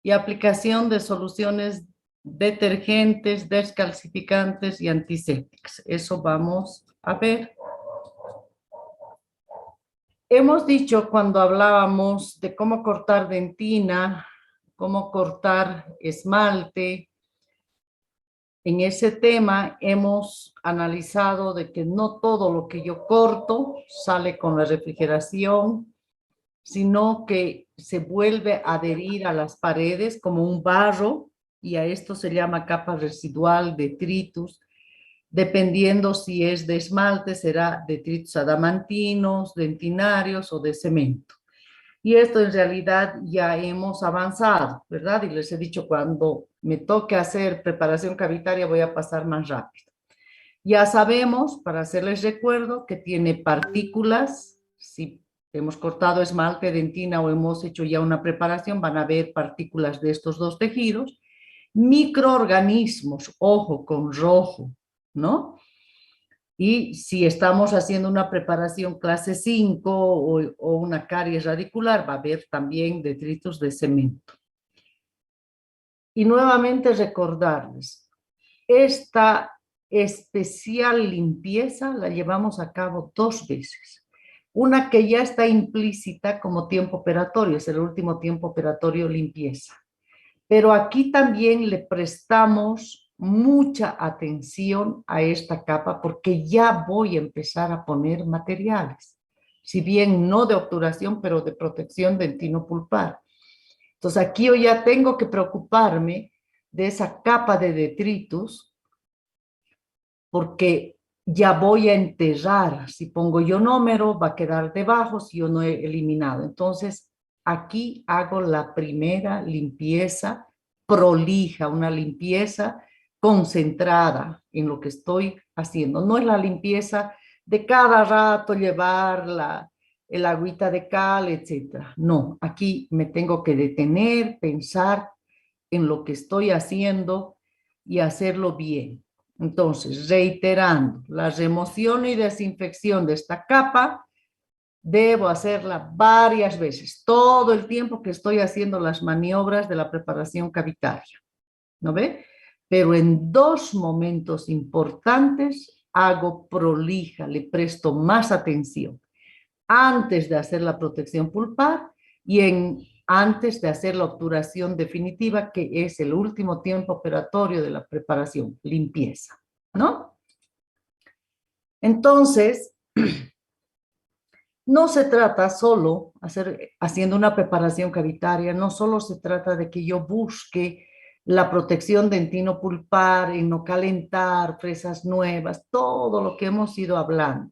y aplicación de soluciones detergentes, descalcificantes y antisépticas. Eso vamos a ver. Hemos dicho cuando hablábamos de cómo cortar dentina, cómo cortar esmalte. En ese tema hemos analizado de que no todo lo que yo corto sale con la refrigeración, sino que se vuelve a adherir a las paredes como un barro, y a esto se llama capa residual, detritus. Dependiendo si es de esmalte, será detritus adamantinos, dentinarios o de cemento. Y esto en realidad ya hemos avanzado, ¿verdad? Y les he dicho, cuando me toque hacer preparación cavitaria voy a pasar más rápido. Ya sabemos, para hacerles recuerdo, que tiene partículas. Si hemos cortado esmalte, dentina o hemos hecho ya una preparación, van a ver partículas de estos dos tejidos. Microorganismos, ojo con rojo, ¿no? Y si estamos haciendo una preparación clase 5 o una caries radicular, va a haber también detritos de cemento. Y nuevamente recordarles, esta especial limpieza la llevamos a cabo 2 veces. Una que ya está implícita como tiempo operatorio, es el último tiempo operatorio limpieza. Pero aquí también le prestamos mucha atención a esta capa porque ya voy a empezar a poner materiales. Si bien no de obturación, pero de protección dentino-pulpar. Entonces aquí yo ya tengo que preocuparme de esa capa de detritus porque ya voy a enterrar. Si pongo ionómero va a quedar debajo si yo no he eliminado. Entonces aquí hago la primera limpieza prolija, una limpieza concentrada en lo que estoy haciendo. No es la limpieza de cada rato llevar el agüita de cal, etcétera. No, aquí me tengo que detener, pensar en lo que estoy haciendo y hacerlo bien. Entonces, reiterando, la remoción y desinfección de esta capa debo hacerla varias veces, todo el tiempo que estoy haciendo las maniobras de la preparación cavitaria, ¿no ve? Pero en 2 momentos importantes hago prolija, le presto más atención. Antes de hacer la protección pulpar y antes de hacer la obturación definitiva, que es el último tiempo operatorio de la preparación, limpieza, ¿no? Entonces, no se trata solo, haciendo una preparación cavitaria, no solo se trata de que yo busque la protección dentino-pulpar, en no calentar, fresas nuevas, todo lo que hemos ido hablando,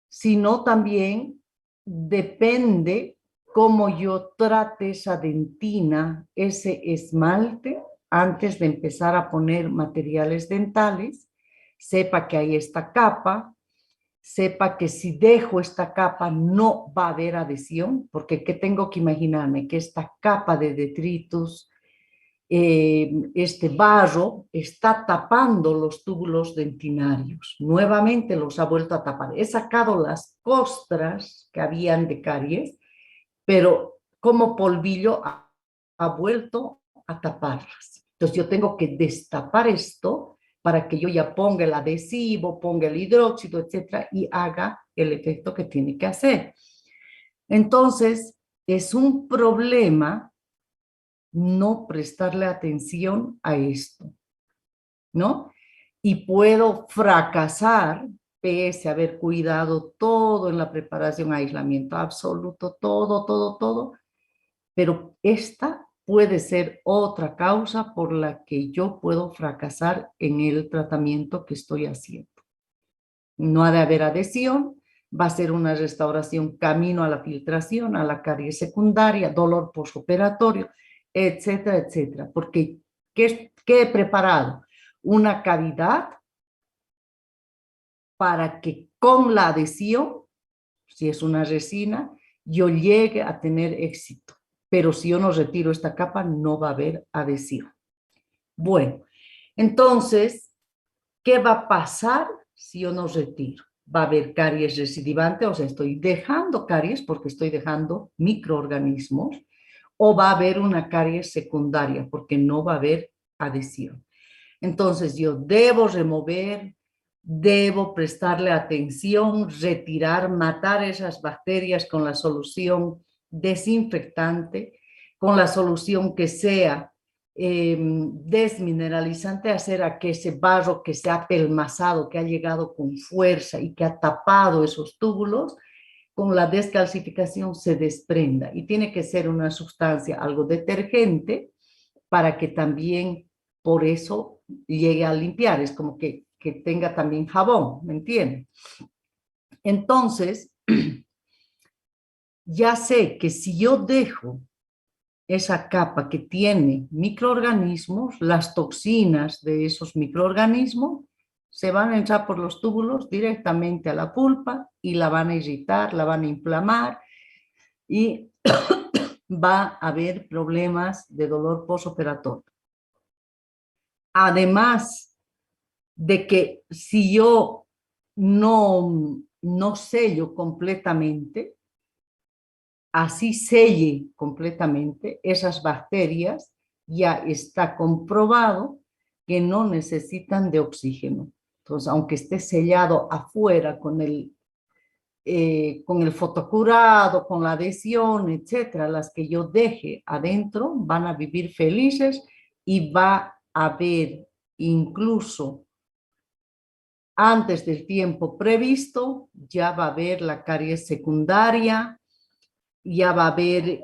sino también depende cómo yo trate esa dentina, ese esmalte, antes de empezar a poner materiales dentales, sepa que hay esta capa, sepa que si dejo esta capa no va a haber adhesión, porque ¿qué tengo que imaginarme? Que esta capa de detritus, este barro, está tapando los túbulos dentinarios. Nuevamente los ha vuelto a tapar. He sacado las costras que habían de caries, pero como polvillo ha vuelto a taparlas. Entonces yo tengo que destapar esto para que yo ya ponga el adhesivo, ponga el hidróxido, etcétera, y haga el efecto que tiene que hacer. Entonces, es un problema no prestarle atención a esto, ¿no? Y puedo fracasar pese a haber cuidado todo en la preparación, aislamiento absoluto, todo, pero esta puede ser otra causa por la que yo puedo fracasar en el tratamiento que estoy haciendo. No ha de haber adhesión, va a ser una restauración camino a la filtración, a la caries secundaria, dolor postoperatorio, etcétera, etcétera. Porque, ¿qué he preparado? Una cavidad para que con la adhesión, si es una resina, yo llegue a tener éxito. Pero si yo no retiro esta capa, no va a haber adhesión. Bueno, entonces, ¿qué va a pasar si yo no retiro? Va a haber caries recidivante, o sea, estoy dejando caries porque estoy dejando microorganismos, o va a haber una caries secundaria porque no va a haber adhesión. Entonces yo debo remover, debo prestarle atención, retirar, matar esas bacterias con la solución desinfectante, con la solución que sea desmineralizante, hacer a que ese barro que se ha pelmazado, que ha llegado con fuerza y que ha tapado esos túbulos, con la descalcificación se desprenda. Y tiene que ser una sustancia algo detergente para que también por eso llegue a limpiar. Es como que tenga también jabón, ¿me entienden? Entonces, ya sé que si yo dejo esa capa que tiene microorganismos, las toxinas de esos microorganismos se van a entrar por los túbulos directamente a la pulpa y la van a irritar, la van a inflamar y va a haber problemas de dolor postoperatorio. Además de que si yo no sello completamente, así selle completamente esas bacterias, ya está comprobado que no necesitan de oxígeno. Entonces, aunque esté sellado afuera con el fotocurado, con la adhesión, etcétera, las que yo deje adentro van a vivir felices y va a haber incluso antes del tiempo previsto, ya va a haber la caries secundaria, ya va a haber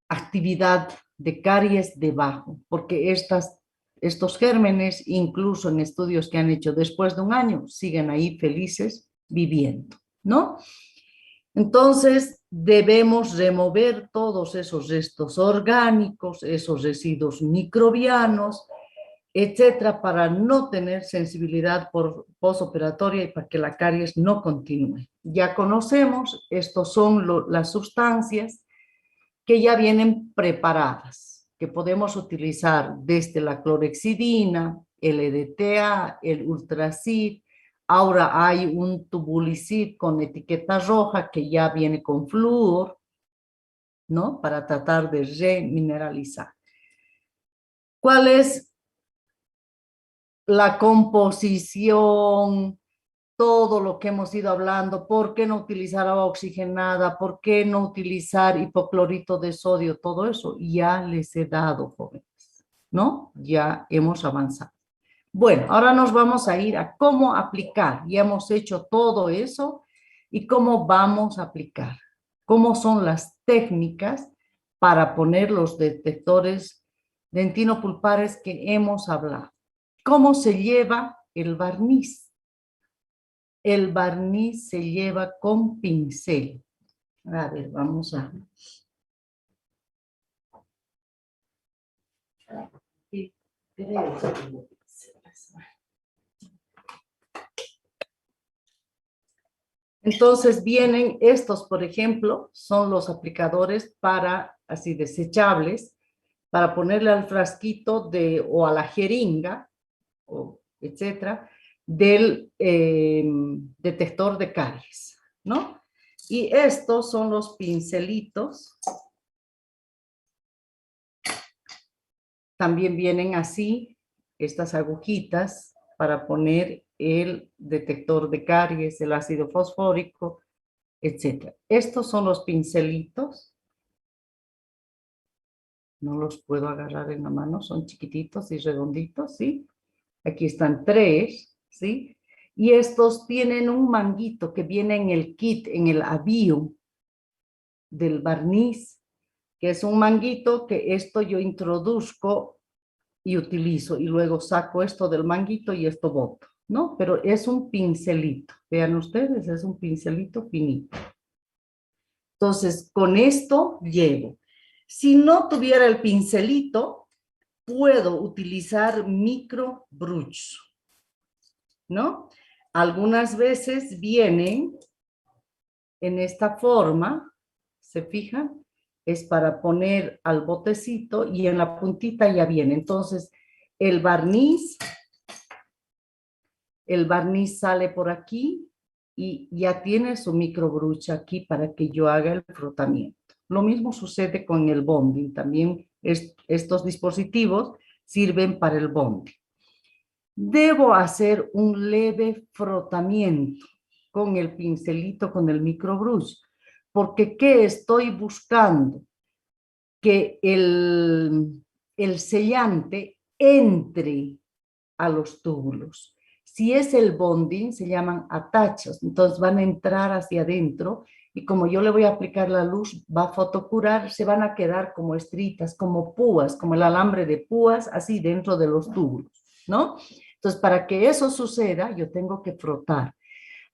actividad de caries debajo, porque estos gérmenes, incluso en estudios que han hecho después de un año, siguen ahí felices viviendo, ¿no? Entonces, debemos remover todos esos restos orgánicos, esos residuos microbianos, etcétera, para no tener sensibilidad postoperatoria y para que la caries no continúe. Ya conocemos, estos son las sustancias que ya vienen preparadas, que podemos utilizar desde la clorhexidina, el EDTA, el Ultracid. Ahora hay un Tubulicid con etiqueta roja que ya viene con flúor, ¿no? Para tratar de remineralizar. ¿Cuál es la composición? Todo lo que hemos ido hablando, ¿por qué no utilizar agua oxigenada? ¿Por qué no utilizar hipoclorito de sodio? Todo eso ya les he dado, jóvenes, ¿no? Ya hemos avanzado. Bueno, ahora nos vamos a ir a cómo aplicar. Ya hemos hecho todo eso y cómo vamos a aplicar. ¿Cómo son las técnicas para poner los detectores dentinopulpares que hemos hablado? ¿Cómo se lleva el barniz? El barniz se lleva con pincel. A ver, vamos a... Entonces vienen estos, por ejemplo, son los aplicadores para, así, desechables, para ponerle al frasquito o a la jeringa, etcétera, del detector de caries, ¿no? Y estos son los pincelitos. También vienen así, estas agujitas para poner el detector de caries, el ácido fosfórico, etc. Estos son los pincelitos. No los puedo agarrar en la mano, son chiquititos y redonditos, ¿sí? Aquí están 3, ¿sí? Y estos tienen un manguito que viene en el kit, en el avío del barniz, que es un manguito que esto yo introduzco y utilizo, y luego saco esto del manguito y esto boto, ¿no? Pero es un pincelito, vean ustedes, es un pincelito finito. Entonces, con esto llevo. Si no tuviera el pincelito, puedo utilizar microbrush, ¿no? Algunas veces vienen en esta forma, ¿se fijan? Es para poner al botecito y en la puntita ya viene. Entonces, el barniz sale por aquí y ya tiene su microbrush aquí para que yo haga el frotamiento. Lo mismo sucede con el bonding. También estos dispositivos sirven para el bonding. Debo hacer un leve frotamiento con el pincelito, con el microbrush, porque ¿qué estoy buscando? Que el sellante entre a los túbulos. Si es el bonding, se llaman atachos, entonces van a entrar hacia adentro y como yo le voy a aplicar la luz, va a fotocurar, se van a quedar como estritas, como púas, como el alambre de púas, así dentro de los túbulos, ¿no? Entonces, para que eso suceda, yo tengo que frotar.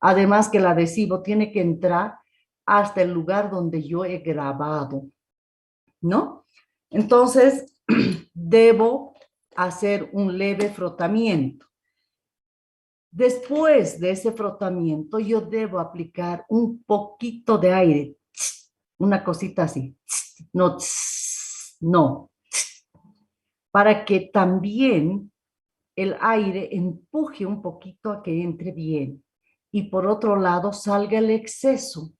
Además que el adhesivo tiene que entrar hasta el lugar donde yo he grabado, ¿no? Entonces, debo hacer un leve frotamiento. Después de ese frotamiento, yo debo aplicar un poquito de aire, una cosita así, no, no, para que también el aire empuje un poquito a que entre bien y por otro lado salga el exceso,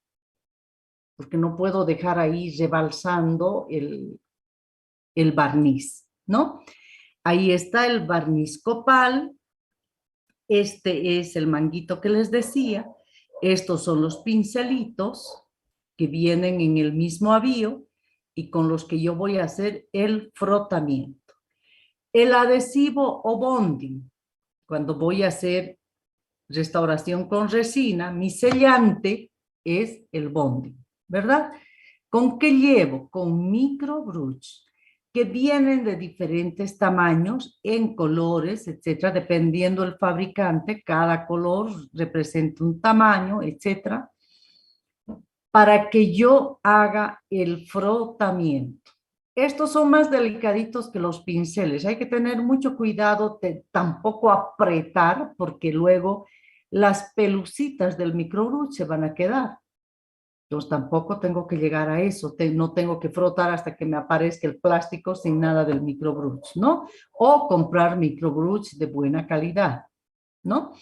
porque no puedo dejar ahí rebalsando el barniz, ¿no? Ahí está el barniz copal. Este es el manguito que les decía. Estos son los pincelitos que vienen en el mismo avío y con los que yo voy a hacer el frotamiento. El adhesivo o bonding, cuando voy a hacer restauración con resina, mi sellante es el bonding, ¿verdad? ¿Con qué llevo? Con microbrush, que vienen de diferentes tamaños, en colores, etcétera, dependiendo del fabricante, cada color representa un tamaño, etcétera, para que yo haga el frotamiento. Estos son más delicaditos que los pinceles. Hay que tener mucho cuidado de tampoco apretar, porque luego las pelucitas del microbrush se van a quedar. Entonces tampoco tengo que llegar a eso, no tengo que frotar hasta que me aparezca el plástico sin nada del microbrush, ¿no? O comprar microbrush de buena calidad, ¿no?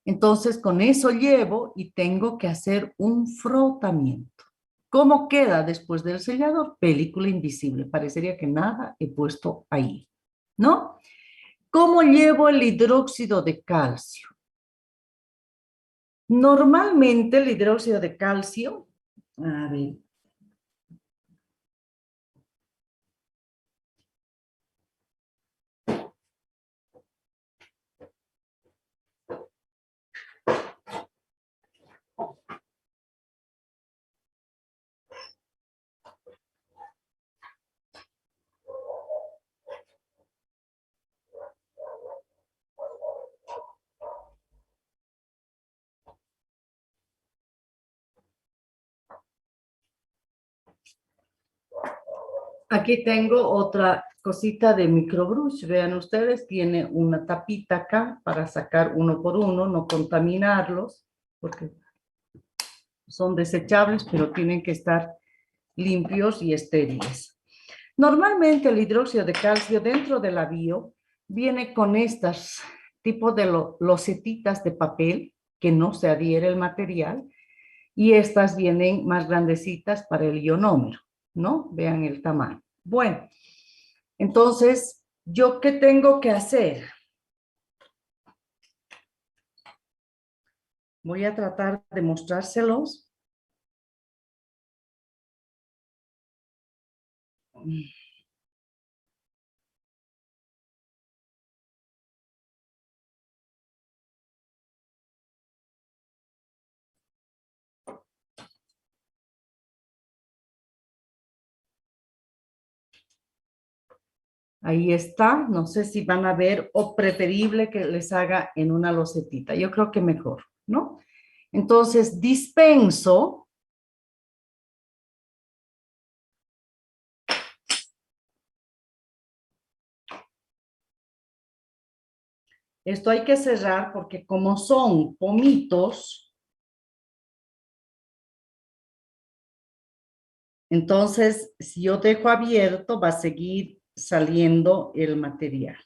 Entonces con eso llevo y tengo que hacer un frotamiento. ¿Cómo queda después del sellador? Película invisible, parecería que nada he puesto ahí, ¿no? ¿Cómo llevo el hidróxido de calcio? Normalmente el hidróxido de calcio, a ver, aquí tengo otra cosita de microbrush. Vean ustedes, tiene una tapita acá para sacar uno por uno, no contaminarlos, porque son desechables, pero tienen que estar limpios y estériles. Normalmente el hidróxido de calcio dentro del avío viene con estas tipos de losetitas de papel que no se adhiere el material y estas vienen más grandecitas para el ionómero, ¿no? Vean el tamaño. Bueno, entonces, ¿yo qué tengo que hacer? Voy a tratar de mostrárselos. Ahí está, no sé si van a ver o preferible que les haga en una losetita. Yo creo que mejor, ¿no? Entonces, dispenso. Esto hay que cerrar porque como son pomitos, entonces si yo dejo abierto va a seguir saliendo el material.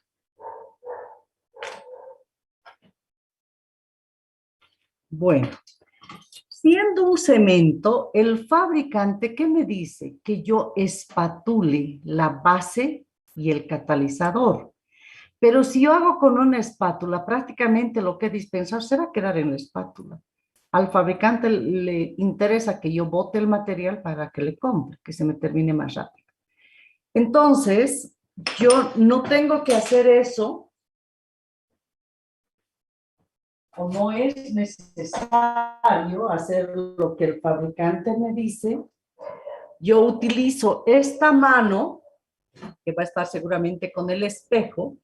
Bueno, siendo un cemento, el fabricante, ¿qué me dice? Que yo espatule la base y el catalizador. Pero si yo hago con una espátula, prácticamente lo que he dispensado se va a quedar en la espátula. Al fabricante le interesa que yo bote el material para que le compre, que se me termine más rápido. Entonces, yo no tengo que hacer eso, o no es necesario hacer lo que el fabricante me dice. Yo utilizo esta mano, que va a estar seguramente con el espejo,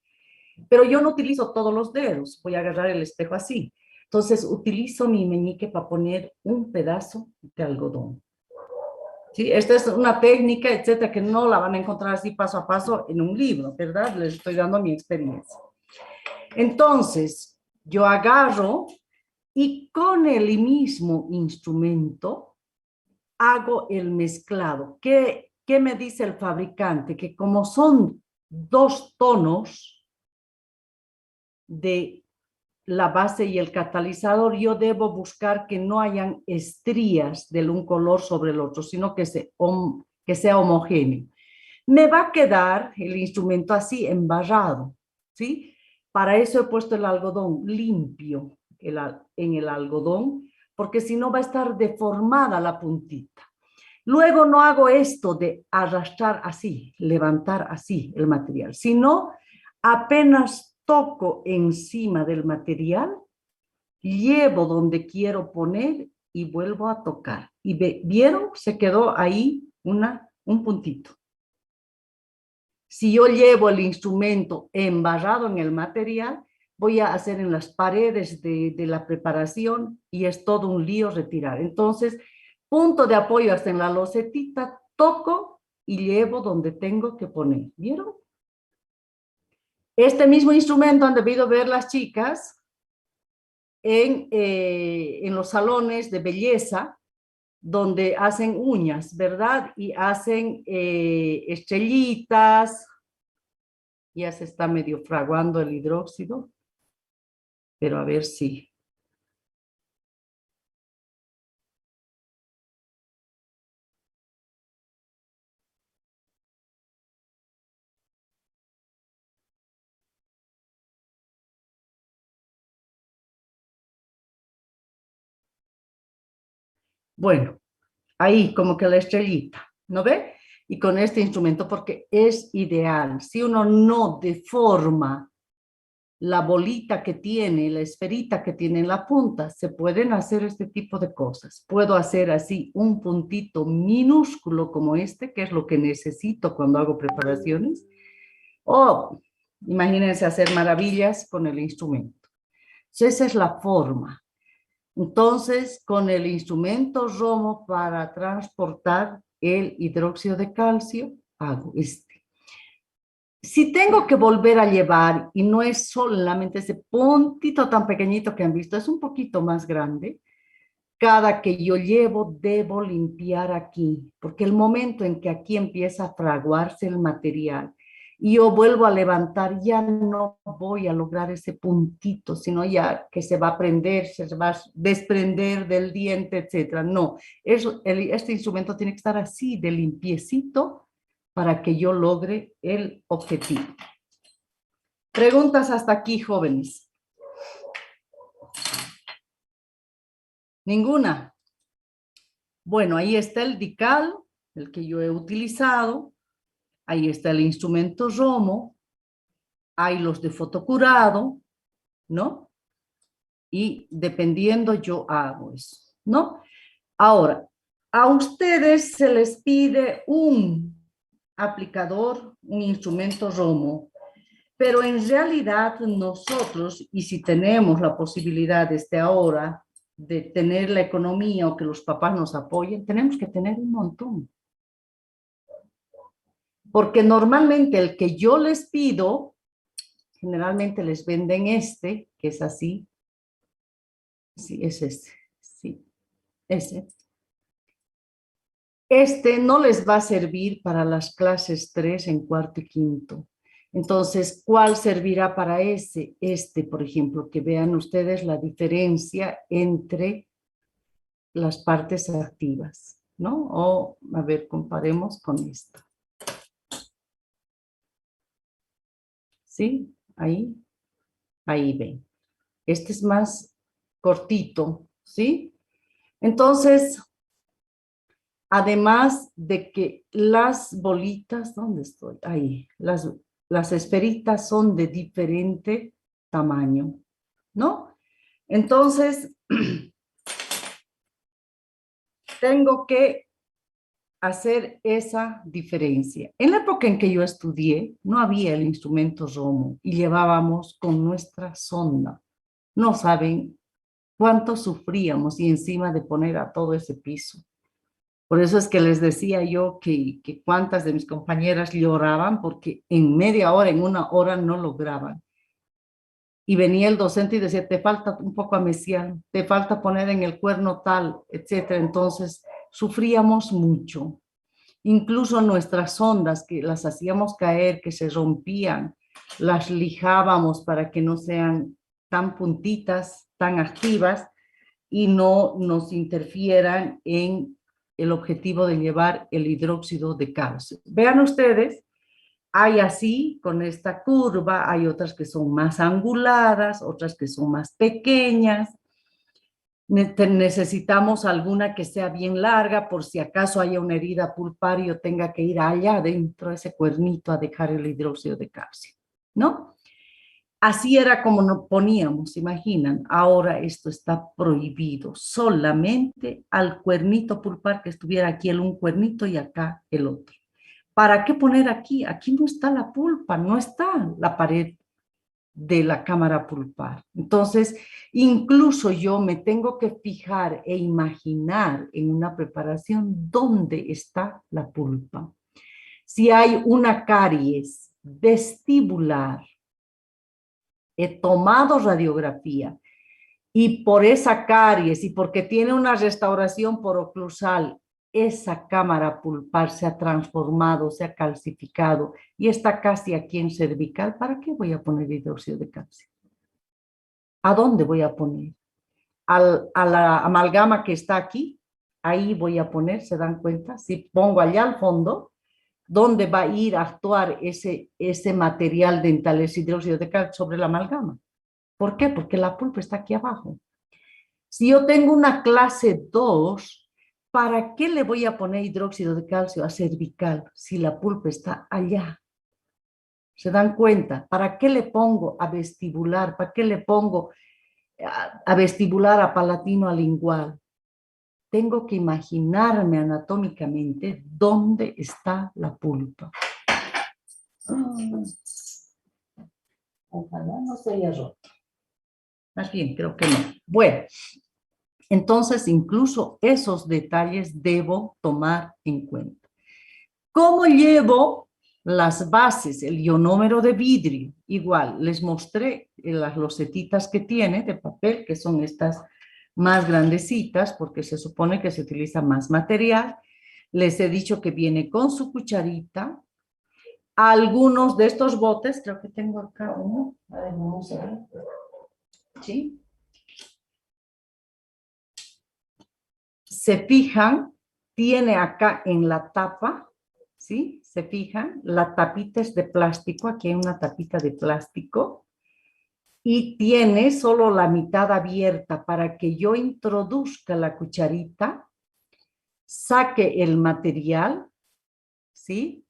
pero yo no utilizo todos los dedos, voy a agarrar el espejo así. Entonces utilizo mi meñique para poner un pedazo de algodón. ¿Sí? Esta es una técnica, etcétera, que no la van a encontrar así paso a paso en un libro, ¿verdad? Les estoy dando mi experiencia. Entonces, yo agarro y con el mismo instrumento hago el mezclado. ¿Qué me dice el fabricante? Que como son dos tonos de la base y el catalizador, yo debo buscar que no hayan estrías de un color sobre el otro, sino que sea homogéneo. Me va a quedar el instrumento así, embarrado, ¿sí? Para eso he puesto el algodón limpio en el algodón, porque si no va a estar deformada la puntita. Luego no hago esto de arrastrar así, levantar así el material, sino apenas toco encima del material, llevo donde quiero poner y vuelvo a tocar. Y ¿vieron? Se quedó ahí un puntito. Si yo llevo el instrumento embarrado en el material, voy a hacer en las paredes de la preparación y es todo un lío retirar. Entonces, punto de apoyo hasta en la losetita, toco y llevo donde tengo que poner. ¿Vieron? Este mismo instrumento han debido ver las chicas en los salones de belleza, donde hacen uñas, ¿verdad? Y hacen estrellitas, ya se está medio fraguando el hidróxido, pero a ver si. Bueno, ahí como que la estrellita, ¿no ve? Y con este instrumento, porque es ideal. Si uno no deforma la bolita que tiene, la esferita que tiene en la punta, se pueden hacer este tipo de cosas. Puedo hacer así un puntito minúsculo como este, que es lo que necesito cuando hago preparaciones, o imagínense hacer maravillas con el instrumento. Esa es la forma. Entonces, con el instrumento Romo para transportar el hidróxido de calcio, hago este. Si tengo que volver a llevar, y no es solamente ese puntito tan pequeñito que han visto, es un poquito más grande, cada que yo llevo debo limpiar aquí, porque el momento en que aquí empieza a fraguarse el material y yo vuelvo a levantar, ya no voy a lograr ese puntito, sino ya que se va a prender, se va a desprender del diente, etcétera. No, este instrumento tiene que estar así de limpiecito para que yo logre el objetivo. Preguntas hasta aquí, jóvenes. ¿Ninguna? Bueno, ahí está el dical, el que yo he utilizado. Ahí está el instrumento Romo. Hay los de fotocurado, ¿no? Y dependiendo yo hago eso, ¿no? Ahora, a ustedes se les pide un aplicador, un instrumento Romo, pero en realidad nosotros, y si tenemos la posibilidad desde ahora de tener la economía o que los papás nos apoyen, tenemos que tener un montón. Porque normalmente el que yo les pido, generalmente les venden este, que es así. Sí, es este. Sí, ese. Este no les va a servir para las clases 3 en cuarto y quinto. Entonces, ¿cuál servirá para ese? Este, por ejemplo, que vean ustedes la diferencia entre las partes activas, ¿no? O, a ver, comparemos con esta. ¿Sí? Ahí ven. Este es más cortito, ¿sí? Entonces, además de que las bolitas, ¿dónde estoy? Ahí, las esferitas son de diferente tamaño, ¿no? Entonces, tengo que hacer esa diferencia. En la época en que yo estudié, no había el instrumento Romo y llevábamos con nuestra sonda. No saben cuánto sufríamos y encima de poner a todo ese piso. Por eso es que les decía yo que cuántas de mis compañeras lloraban porque en media hora, en una hora no lograban. Y venía el docente y decía, te falta un poco a mesial, te falta poner en el cuerno tal, etcétera. Entonces, sufríamos mucho. Incluso nuestras ondas, que las hacíamos caer, que se rompían, las lijábamos para que no sean tan puntitas, tan activas, y no nos interfieran en el objetivo de llevar el hidróxido de calcio. Vean ustedes, hay así, con esta curva, hay otras que son más anguladas, otras que son más pequeñas. Necesitamos alguna que sea bien larga, por si acaso haya una herida pulpar y yo tenga que ir allá adentro de ese cuernito a dejar el hidróxido de calcio, ¿no? Así era como nos poníamos, imaginan. Ahora esto está prohibido, solamente al cuernito pulpar que estuviera aquí un cuernito y acá el otro. ¿Para qué poner aquí? Aquí no está la pulpa, no está la pared de la cámara pulpar. Entonces, incluso yo me tengo que fijar e imaginar en una preparación dónde está la pulpa. Si hay una caries vestibular, he tomado radiografía y por esa caries y porque tiene una restauración poroclusal, esa cámara pulpar se ha transformado, se ha calcificado y está casi aquí en cervical, ¿para qué voy a poner hidróxido de calcio? ¿A dónde voy a poner? A la amalgama que está aquí, ahí voy a poner, ¿se dan cuenta? Si pongo allá al fondo, ¿dónde va a ir a actuar ese material dental, ese hidróxido de calcio sobre la amalgama? ¿Por qué? Porque la pulpa está aquí abajo. Si yo tengo una clase 2, ¿para qué le voy a poner hidróxido de calcio a cervical si la pulpa está allá? ¿Se dan cuenta? ¿Para qué le pongo a vestibular? ¿Para qué le pongo a vestibular, a palatino, a lingual? Tengo que imaginarme anatómicamente dónde está la pulpa. Ojalá no se haya roto. Más bien, creo que no. Bueno, entonces incluso esos detalles debo tomar en cuenta. ¿Cómo llevo las bases? El ionómero de vidrio, igual, les mostré las losetitas que tiene de papel, que son estas más grandecitas, porque se supone que se utiliza más material. Les he dicho que viene con su cucharita. Algunos de estos botes, creo que tengo acá uno, a ver, vamos a ver, ¿sí? Se fijan, tiene acá en la tapa, ¿sí? Se fijan, la tapita es de plástico, aquí hay una tapita de plástico, y tiene solo la mitad abierta para que yo introduzca la cucharita, saque el material, ¿sí?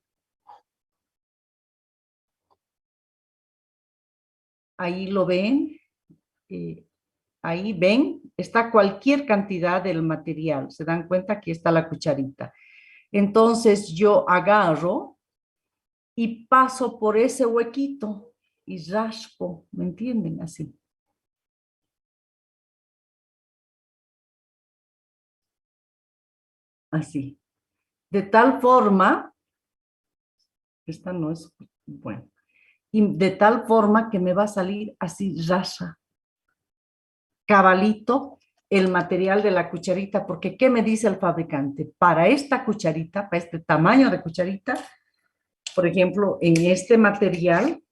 Ahí lo ven, ahí ven, está cualquier cantidad del material, se dan cuenta, aquí está la cucharita. Entonces yo agarro y paso por ese huequito y raspo, ¿me entienden? Así. Así. De tal forma, esta no es, bueno, y de tal forma que me va a salir así rasa, cabalito, el material de la cucharita, porque ¿qué me dice el fabricante? Para esta cucharita, para este tamaño de cucharita, Por ejemplo, en este material,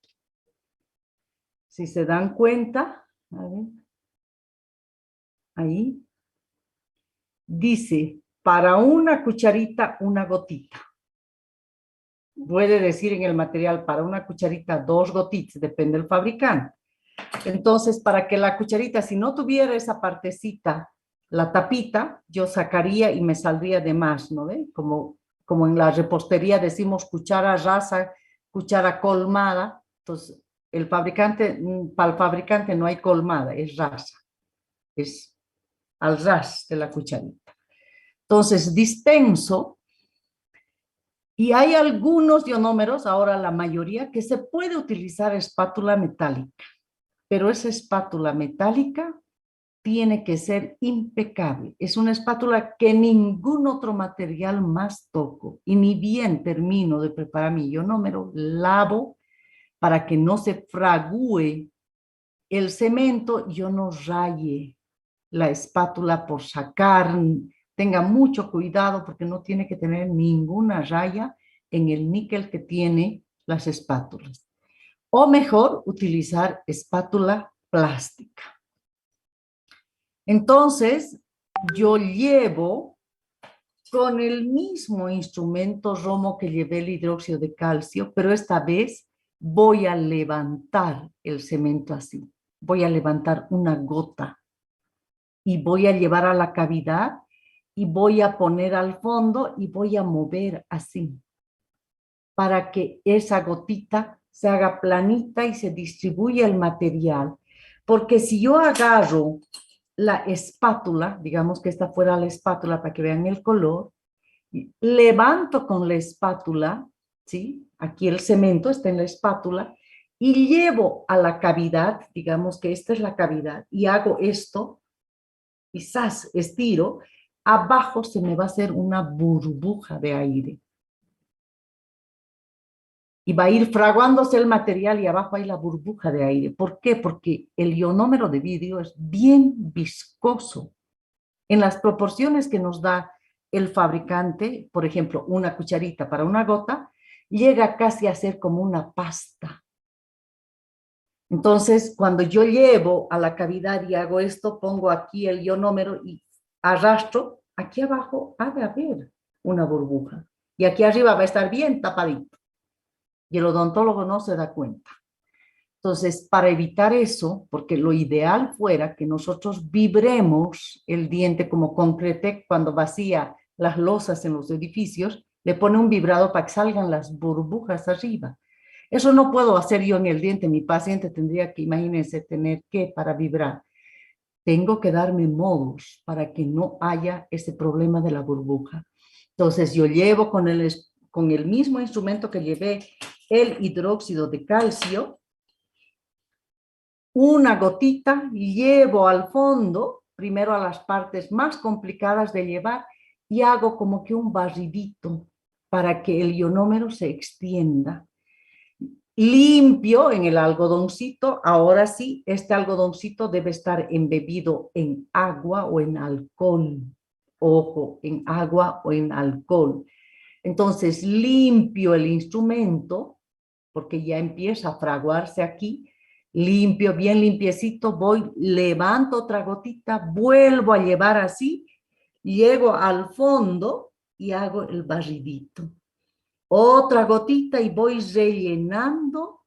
si se dan cuenta, a ver, ahí, dice, para una cucharita, una gotita. Puede decir en el material, para una cucharita, 2 gotitas, depende del fabricante. Entonces, para que la cucharita, si no tuviera esa partecita, la tapita, yo sacaría y me saldría de más, ¿no ve? Como en la repostería decimos cuchara rasa, cuchara colmada. Entonces, para el fabricante no hay colmada, es rasa, es al ras de la cucharita. Entonces, dispenso y hay algunos ionómeros, ahora la mayoría, que se puede utilizar espátula metálica, pero esa espátula metálica tiene que ser impecable. Es una espátula que ningún otro material más toco. Y ni bien termino de preparar mi ionómero, lavo para que no se fragúe el cemento, yo no raye la espátula por sacar. Tenga mucho cuidado porque no tiene que tener ninguna raya en el níquel que tiene las espátulas. O mejor, utilizar espátula plástica. Entonces, yo llevo con el mismo instrumento romo que llevé el hidróxido de calcio, pero esta vez voy a levantar el cemento así. Voy a levantar una gota y voy a llevar a la cavidad y voy a poner al fondo y voy a mover así para que esa gotita se haga planita y se distribuya el material. Porque si yo agarro la espátula, digamos que esta fuera la espátula para que vean el color, levanto con la espátula, ¿sí? Aquí el cemento está en la espátula, y llevo a la cavidad, digamos que esta es la cavidad, y hago esto, y ¡zas! Estiro, abajo se me va a hacer una burbuja de aire. Y va a ir fraguándose el material y abajo hay la burbuja de aire. ¿Por qué? Porque el ionómero de vidrio es bien viscoso. En las proporciones que nos da el fabricante, por ejemplo, una cucharita para una gota, llega casi a ser como una pasta. Entonces, cuando yo llevo a la cavidad y hago esto, pongo aquí el ionómero y arrastro, aquí abajo ha de haber una burbuja. Y aquí arriba va a estar bien tapadito. Y el odontólogo no se da cuenta. Entonces, para evitar eso, porque lo ideal fuera que nosotros vibremos el diente como Concretec cuando vacía las losas en los edificios, le pone un vibrador para que salgan las burbujas arriba. Eso no puedo hacer yo en el diente. Mi paciente tendría que, imagínense, tener que para vibrar. Tengo que darme modos para que no haya ese problema de la burbuja. Entonces, yo llevo con el mismo instrumento que llevé el hidróxido de calcio, una gotita, llevo al fondo, primero a las partes más complicadas de llevar, y hago como que un barridito para que el ionómero se extienda. Limpio en el algodoncito, ahora sí, este algodoncito debe estar embebido en agua o en alcohol. Ojo, en agua o en alcohol. Entonces limpio el instrumento, porque ya empieza a fraguarse aquí, limpio, bien limpiecito, voy, levanto otra gotita, vuelvo a llevar así, llego al fondo y hago el barridito. Otra gotita y voy rellenando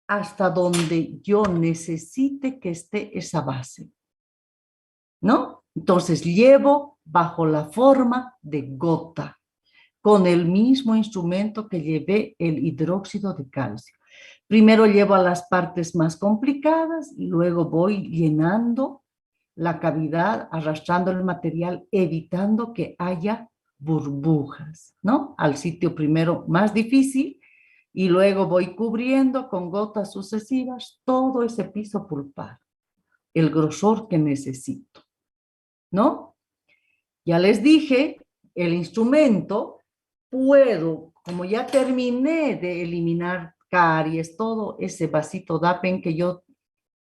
hasta donde yo necesite que esté esa base, ¿no? Entonces llevo bajo la forma de gota, con el mismo instrumento que llevé el hidróxido de calcio. Primero llevo a las partes más complicadas y luego voy llenando la cavidad, arrastrando el material, evitando que haya burbujas, ¿no? Al sitio primero más difícil y luego voy cubriendo con gotas sucesivas todo ese piso pulpar, el grosor que necesito, ¿no? Ya les dije, el instrumento puedo, como ya terminé de eliminar caries, todo ese vasito DAPEN que yo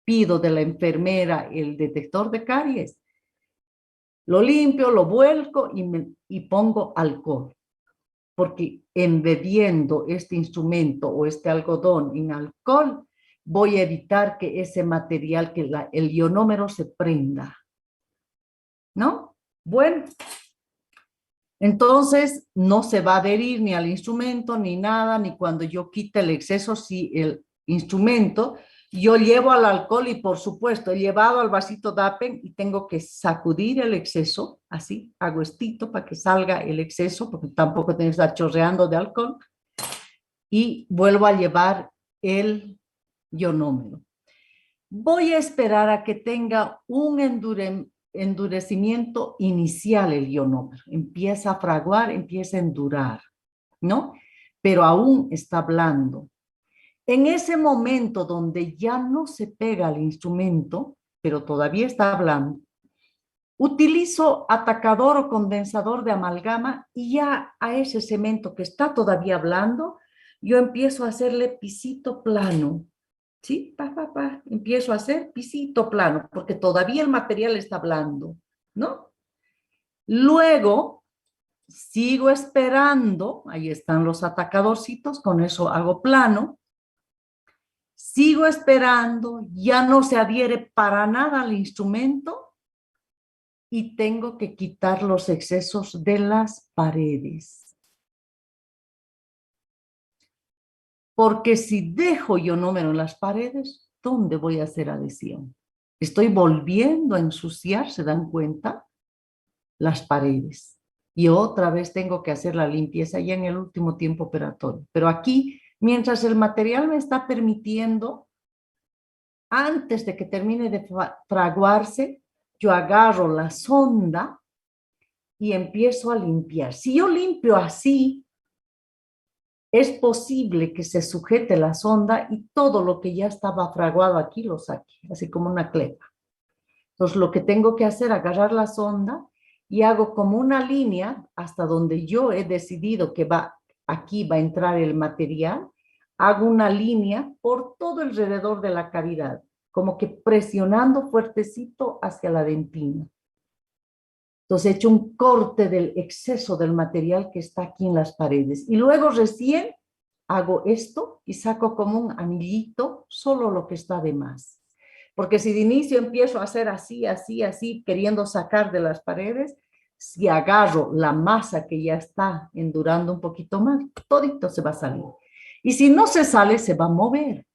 pido de la enfermera, el detector de caries, lo limpio, lo vuelco y pongo alcohol. porque embebiendo este instrumento o este algodón en alcohol, voy a evitar que ese material, que el ionómero se prenda, ¿no? Bueno, entonces no se va a adherir ni al instrumento, ni nada, ni cuando yo quite el exceso, si el instrumento, yo llevo al alcohol y por supuesto he llevado al vasito Dapen y tengo que sacudir el exceso, así, hago estito para que salga el exceso, porque tampoco tengo que estar chorreando de alcohol, y vuelvo a llevar el ionómero. Voy a esperar a que tenga un endurecimiento inicial el ionómero. Empieza a fraguar, empieza a endurar, ¿no? Pero aún está blando. En ese momento donde ya no se pega al instrumento, pero todavía está blando, utilizo atacador o condensador de amalgama y ya a ese cemento que está todavía blando, yo empiezo a hacerle pisito plano. ¿Sí? Empiezo a hacer pisito plano, porque todavía el material está blando, ¿no? Luego, sigo esperando, ahí están los atacadorcitos, con eso hago plano. Sigo esperando, ya no se adhiere para nada al instrumento y tengo que quitar los excesos de las paredes. Porque si dejo ionómero en las paredes, ¿dónde voy a hacer adhesión? Estoy volviendo a ensuciar, ¿se dan cuenta? Las paredes. Y otra vez tengo que hacer la limpieza ya en el último tiempo operatorio. Pero aquí, mientras el material me está permitiendo, antes de que termine de fraguarse, yo agarro la sonda y empiezo a limpiar. Si yo limpio así, es posible que se sujete la sonda y todo lo que ya estaba fraguado aquí lo saque, así como una clepa. Entonces, lo que tengo que hacer es agarrar la sonda y hago como una línea hasta donde yo he decidido que aquí va a entrar el material. Hago una línea por todo alrededor de la cavidad, como que presionando fuertecito hacia la dentina. Entonces, he hecho un corte del exceso del material que está aquí en las paredes. Y luego recién hago esto y saco como un anillito solo lo que está de más. Porque si de inicio empiezo a hacer así, así, así, queriendo sacar de las paredes, si agarro la masa que ya está endurando un poquito más, todito se va a salir. Y si no se sale, se va a mover.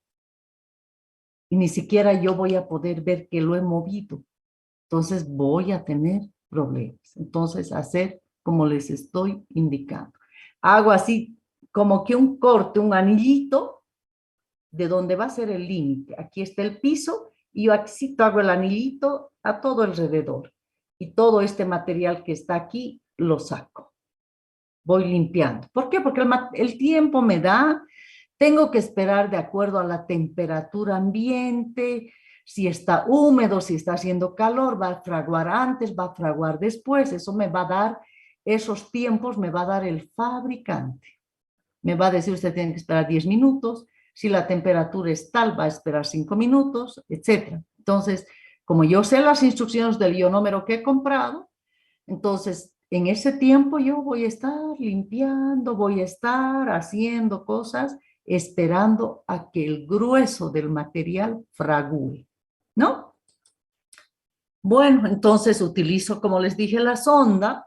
Y ni siquiera yo voy a poder ver que lo he movido. Entonces voy a tener problemas. Entonces, hacer como les estoy indicando. Hago así como que un corte, un anillito de donde va a ser el límite. Aquí está el piso y yo aquí hago el anillito a todo alrededor. Y todo este material que está aquí lo saco. Voy limpiando. ¿Por qué? Porque el tiempo me da, tengo que esperar de acuerdo a la temperatura ambiente, si está húmedo, si está haciendo calor, va a fraguar antes, va a fraguar después, eso me va a dar, esos tiempos me va a dar el fabricante. Me va a decir, usted tiene que esperar 10 minutos, si la temperatura es tal, va a esperar 5 minutos, etc. Entonces, como yo sé las instrucciones del ionómero que he comprado, entonces en ese tiempo yo voy a estar limpiando, voy a estar haciendo cosas, esperando a que el grueso del material fragúe, ¿no? Bueno, entonces utilizo, como les dije, la sonda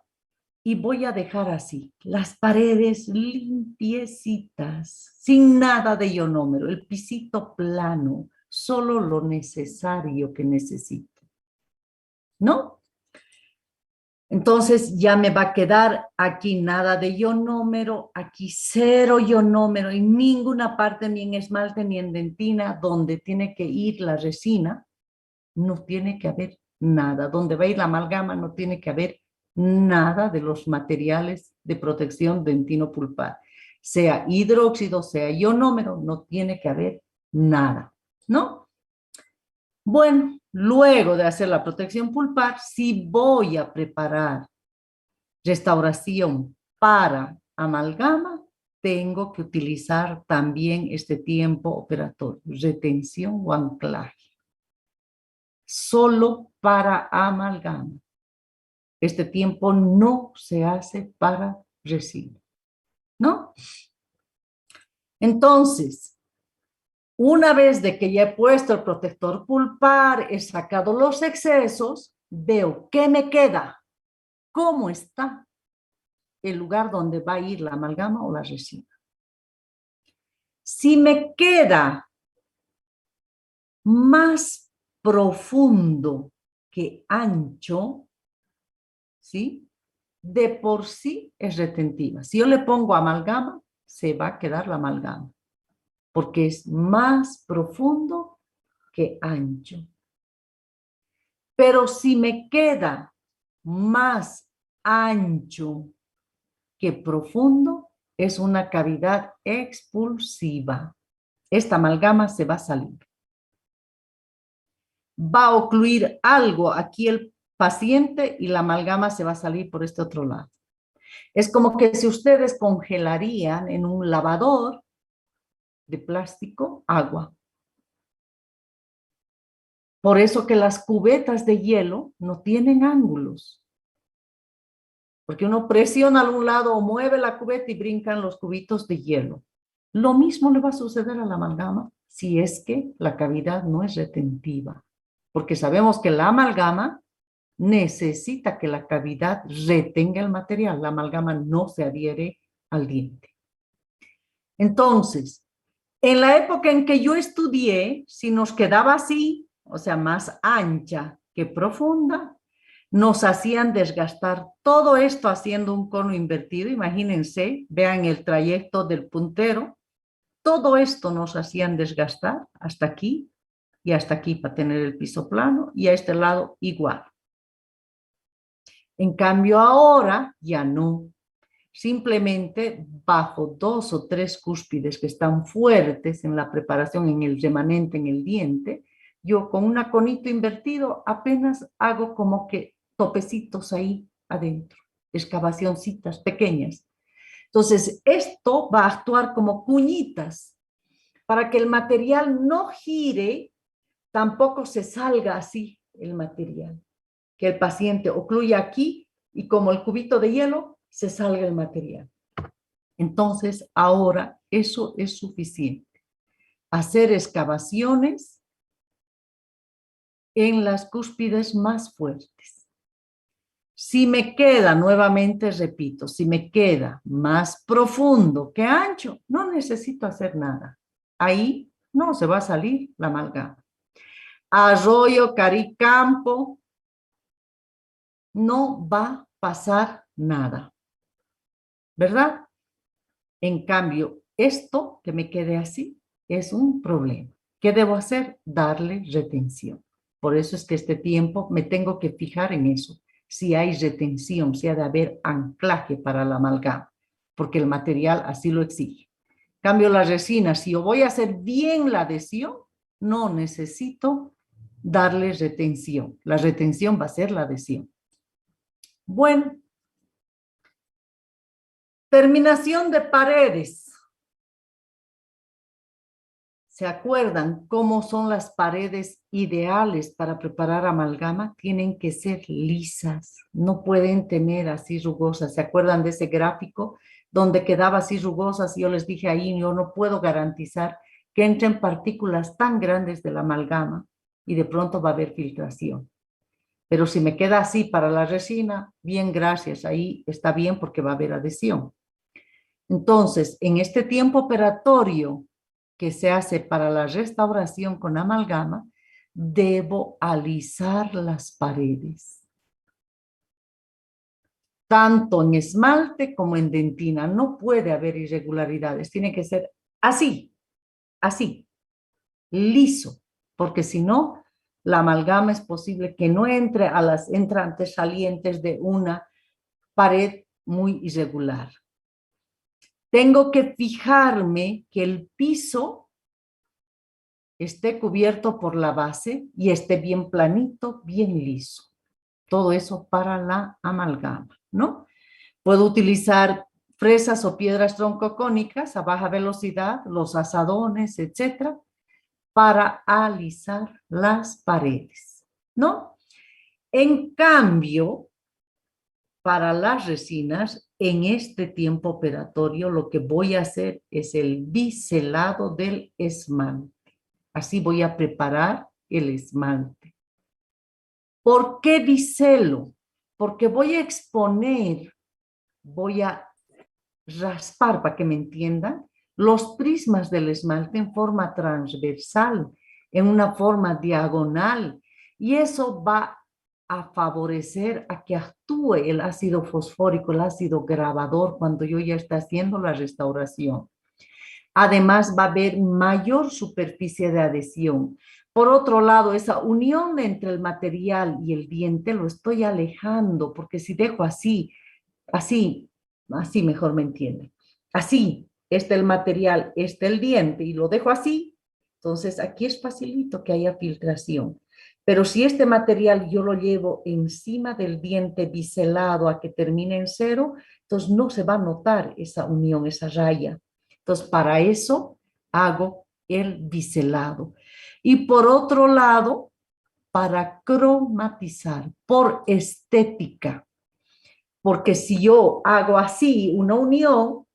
y voy a dejar así, las paredes limpiecitas, sin nada de ionómero, el pisito plano, solo lo necesario que necesito, ¿no? Entonces ya me va a quedar aquí nada de ionómero, aquí cero ionómero, en ninguna parte, ni en esmalte, ni en dentina, donde tiene que ir la resina, no tiene que haber nada. Donde va a ir la amalgama, no tiene que haber nada de los materiales de protección dentino-pulpar. Sea hidróxido, sea ionómero, no tiene que haber nada, ¿no? Bueno, luego de hacer la protección pulpar, si voy a preparar restauración para amalgama, tengo que utilizar también este tiempo operatorio, retención o anclaje. Solo para amalgama. Este tiempo no se hace para resina. ¿no? Entonces, una vez de que ya he puesto el protector pulpar, he sacado los excesos, veo qué me queda, cómo está el lugar donde va a ir la amalgama o la resina. Si me queda más profundo que ancho, ¿sí? De por sí es retentiva. Si yo le pongo amalgama, se va a quedar la amalgama, porque es más profundo que ancho. Pero si me queda más ancho que profundo, es una cavidad expulsiva. Esta amalgama se va a salir. Va a ocluir algo aquí el paciente y la amalgama se va a salir por este otro lado. Es como que si ustedes congelarían en un lavador de plástico agua. Por eso que las cubetas de hielo no tienen ángulos. Porque uno presiona a un lado o mueve la cubeta y brincan los cubitos de hielo. Lo mismo le va a suceder a la amalgama si es que la cavidad no es retentiva. Porque sabemos que la amalgama necesita que la cavidad retenga el material. La amalgama no se adhiere al diente. Entonces, en la época en que yo estudié, si nos quedaba así, o sea, más ancha que profunda, nos hacían desgastar todo esto haciendo un cono invertido. Imagínense, vean el trayecto del puntero. Todo esto nos hacían desgastar hasta aquí y hasta aquí para tener el piso plano y a este lado igual. En cambio ahora ya no. Simplemente bajo 2 o 3 cúspides que están fuertes en la preparación, en el remanente, en el diente, yo con un conito invertido apenas hago como que topecitos ahí adentro, excavacioncitas pequeñas. Entonces, esto va a actuar como cuñitas para que el material no gire, tampoco se salga así el material, que el paciente ocluya aquí y como el cubito de hielo, se salga el material. Entonces, ahora eso es suficiente. Hacer excavaciones en las cúspides más fuertes. Si me queda, nuevamente repito, si me queda más profundo que ancho, no necesito hacer nada. Ahí no se va a salir la amalgama. Arroyo, Caricampo, no va a pasar nada, ¿verdad? En cambio, esto que me quede así es un problema. ¿Qué debo hacer? Darle retención. Por eso es que este tiempo me tengo que fijar en eso. Si hay retención, si ha de haber anclaje para la amalgama, porque el material así lo exige. En cambio, la resina, si yo voy a hacer bien la adhesión, no necesito darle retención. La retención va a ser la adhesión. Bueno, terminación de paredes. ¿Se acuerdan cómo son las paredes ideales para preparar amalgama? Tienen que ser lisas, no pueden tener así rugosas. ¿Se acuerdan de ese gráfico donde quedaba así rugosas? Yo les dije ahí, yo no puedo garantizar que entren partículas tan grandes de la amalgama y de pronto va a haber filtración. Pero si me queda así para la resina, bien, gracias, ahí está bien porque va a haber adhesión. Entonces, en este tiempo operatorio que se hace para la restauración con amalgama, debo alisar las paredes. Tanto en esmalte como en dentina. No puede haber irregularidades. Tiene que ser así, así, liso. Porque si no, la amalgama es posible que no entre a las entrantes salientes de una pared muy irregular. Tengo que fijarme que el piso esté cubierto por la base y esté bien planito, bien liso. Todo eso para la amalgama, ¿no? Puedo utilizar fresas o piedras troncocónicas a baja velocidad, los asadones, etcétera, para alisar las paredes, ¿no? En cambio, para las resinas, en este tiempo operatorio lo que voy a hacer es el biselado del esmalte. Así voy a preparar el esmalte. ¿Por qué biselo? Porque voy a exponer, voy a raspar, para que me entiendan, los prismas del esmalte en forma transversal, en una forma diagonal, y eso va a favorecer a que actúe el ácido fosfórico, el ácido grabador, cuando yo ya esté haciendo la restauración. Además, va a haber mayor superficie de adhesión. Por otro lado, esa unión entre el material y el diente lo estoy alejando, porque si dejo así, así mejor me entienden. Así, el material, el diente, y lo dejo así, entonces aquí es facilito que haya filtración. Pero si este material yo lo llevo encima del diente biselado a que termine en cero, entonces no se va a notar esa unión, esa raya. Entonces, para eso hago el biselado. Y por otro lado, para cromatizar, por estética. Porque si yo hago así una unión,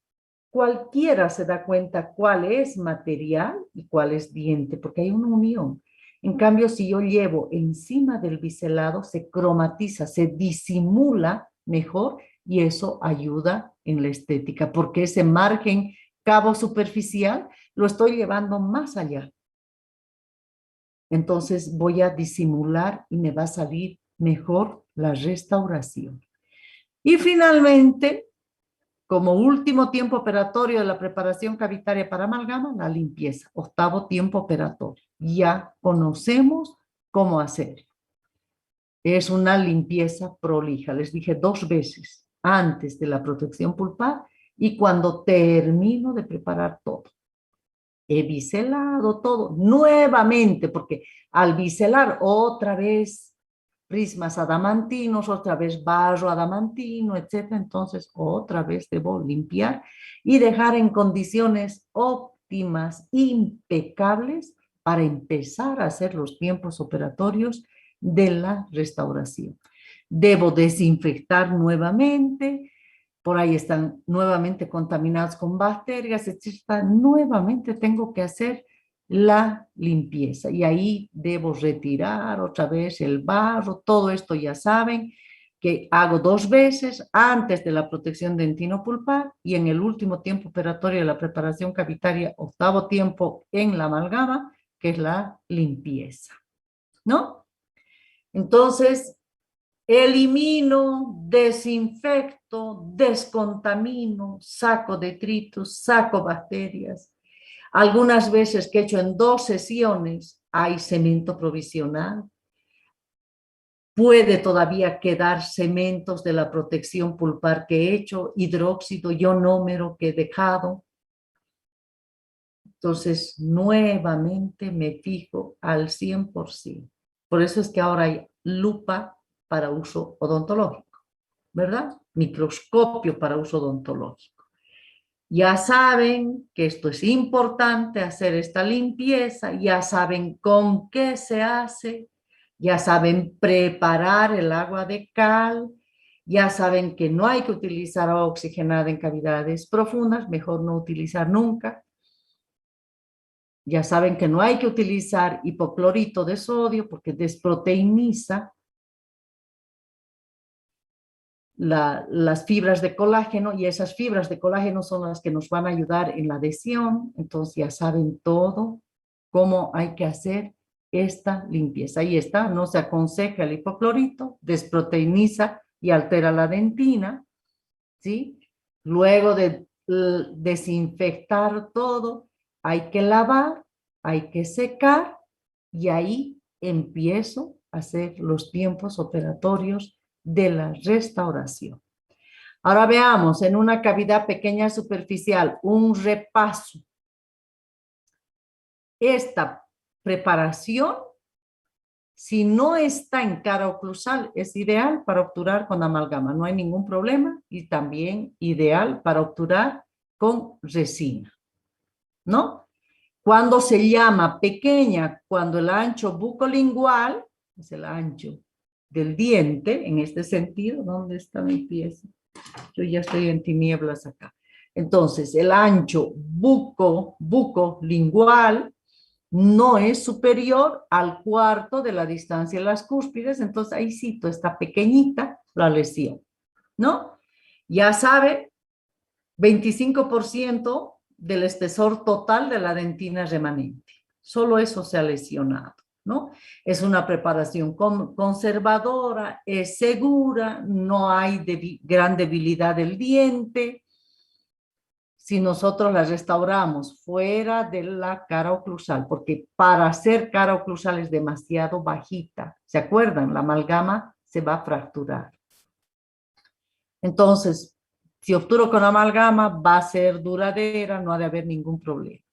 cualquiera se da cuenta cuál es material y cuál es diente, porque hay una unión. En cambio, si yo llevo encima del biselado, se cromatiza, se disimula mejor y eso ayuda en la estética, porque ese margen cabo superficial lo estoy llevando más allá. Entonces voy a disimular y me va a salir mejor la restauración. Y finalmente, como último tiempo operatorio de la preparación cavitaria para amalgama, la limpieza, octavo tiempo operatorio. Ya conocemos cómo hacer. Es una limpieza prolija. Les dije 2 veces antes de la protección pulpar y cuando termino de preparar todo. He biselado todo nuevamente, porque al biselar otra vez prismas adamantinos, otra vez barro adamantino, etc. Entonces, otra vez debo limpiar y dejar en condiciones óptimas, impecables, para empezar a hacer los tiempos operatorios de la restauración. Debo desinfectar nuevamente, por ahí están nuevamente contaminados con bacterias, etc. Nuevamente tengo que hacer la limpieza y ahí debo retirar otra vez el barro. Todo esto ya saben que hago 2 veces antes de la protección dentino-pulpar y en el último tiempo operatorio de la preparación cavitaria, octavo tiempo en la amalgama, que es la limpieza, ¿no? Entonces, elimino, desinfecto, descontamino, saco detritus, saco bacterias. Algunas veces que he hecho en 2 sesiones hay cemento provisional. Puede todavía quedar cementos de la protección pulpar que he hecho, hidróxido, ionómero que he dejado. Entonces, nuevamente me fijo al 100%. Por eso es que ahora hay lupa para uso odontológico, ¿verdad? Microscopio para uso odontológico. Ya saben que esto es importante, hacer esta limpieza, ya saben con qué se hace, ya saben preparar el agua de cal, ya saben que no hay que utilizar agua oxigenada en cavidades profundas, mejor no utilizar nunca. Ya saben que no hay que utilizar hipoclorito de sodio porque desproteiniza las fibras de colágeno y esas fibras de colágeno son las que nos van a ayudar en la adhesión. Entonces ya saben todo cómo hay que hacer esta limpieza. Ahí está, no se aconseja el hipoclorito, desproteiniza y altera la dentina, ¿sí? Luego de desinfectar todo, hay que lavar, hay que secar y ahí empiezo a hacer los tiempos operatorios de la restauración. Ahora veamos en una cavidad pequeña superficial, un repaso. Esta preparación, si no está en cara oclusal, es ideal para obturar con amalgama, no hay ningún problema, y también ideal para obturar con resina, ¿no? Cuando se llama pequeña, cuando el ancho bucolingual, es el ancho del diente, en este sentido, ¿dónde está mi pieza? Yo ya estoy en tinieblas acá. Entonces, el ancho bucolingual no es superior al cuarto de la distancia de las cúspides, entonces ahí cito esta pequeñita la lesión, ¿no? Ya sabe, 25% del espesor total de la dentina remanente. Solo eso se ha lesionado, ¿no? Es una preparación conservadora, es segura, no hay gran debilidad del diente. Si nosotros la restauramos fuera de la cara oclusal, porque para hacer cara oclusal es demasiado bajita. ¿Se acuerdan? La amalgama se va a fracturar. Entonces, si obturo con amalgama, va a ser duradera, no ha de haber ningún problema.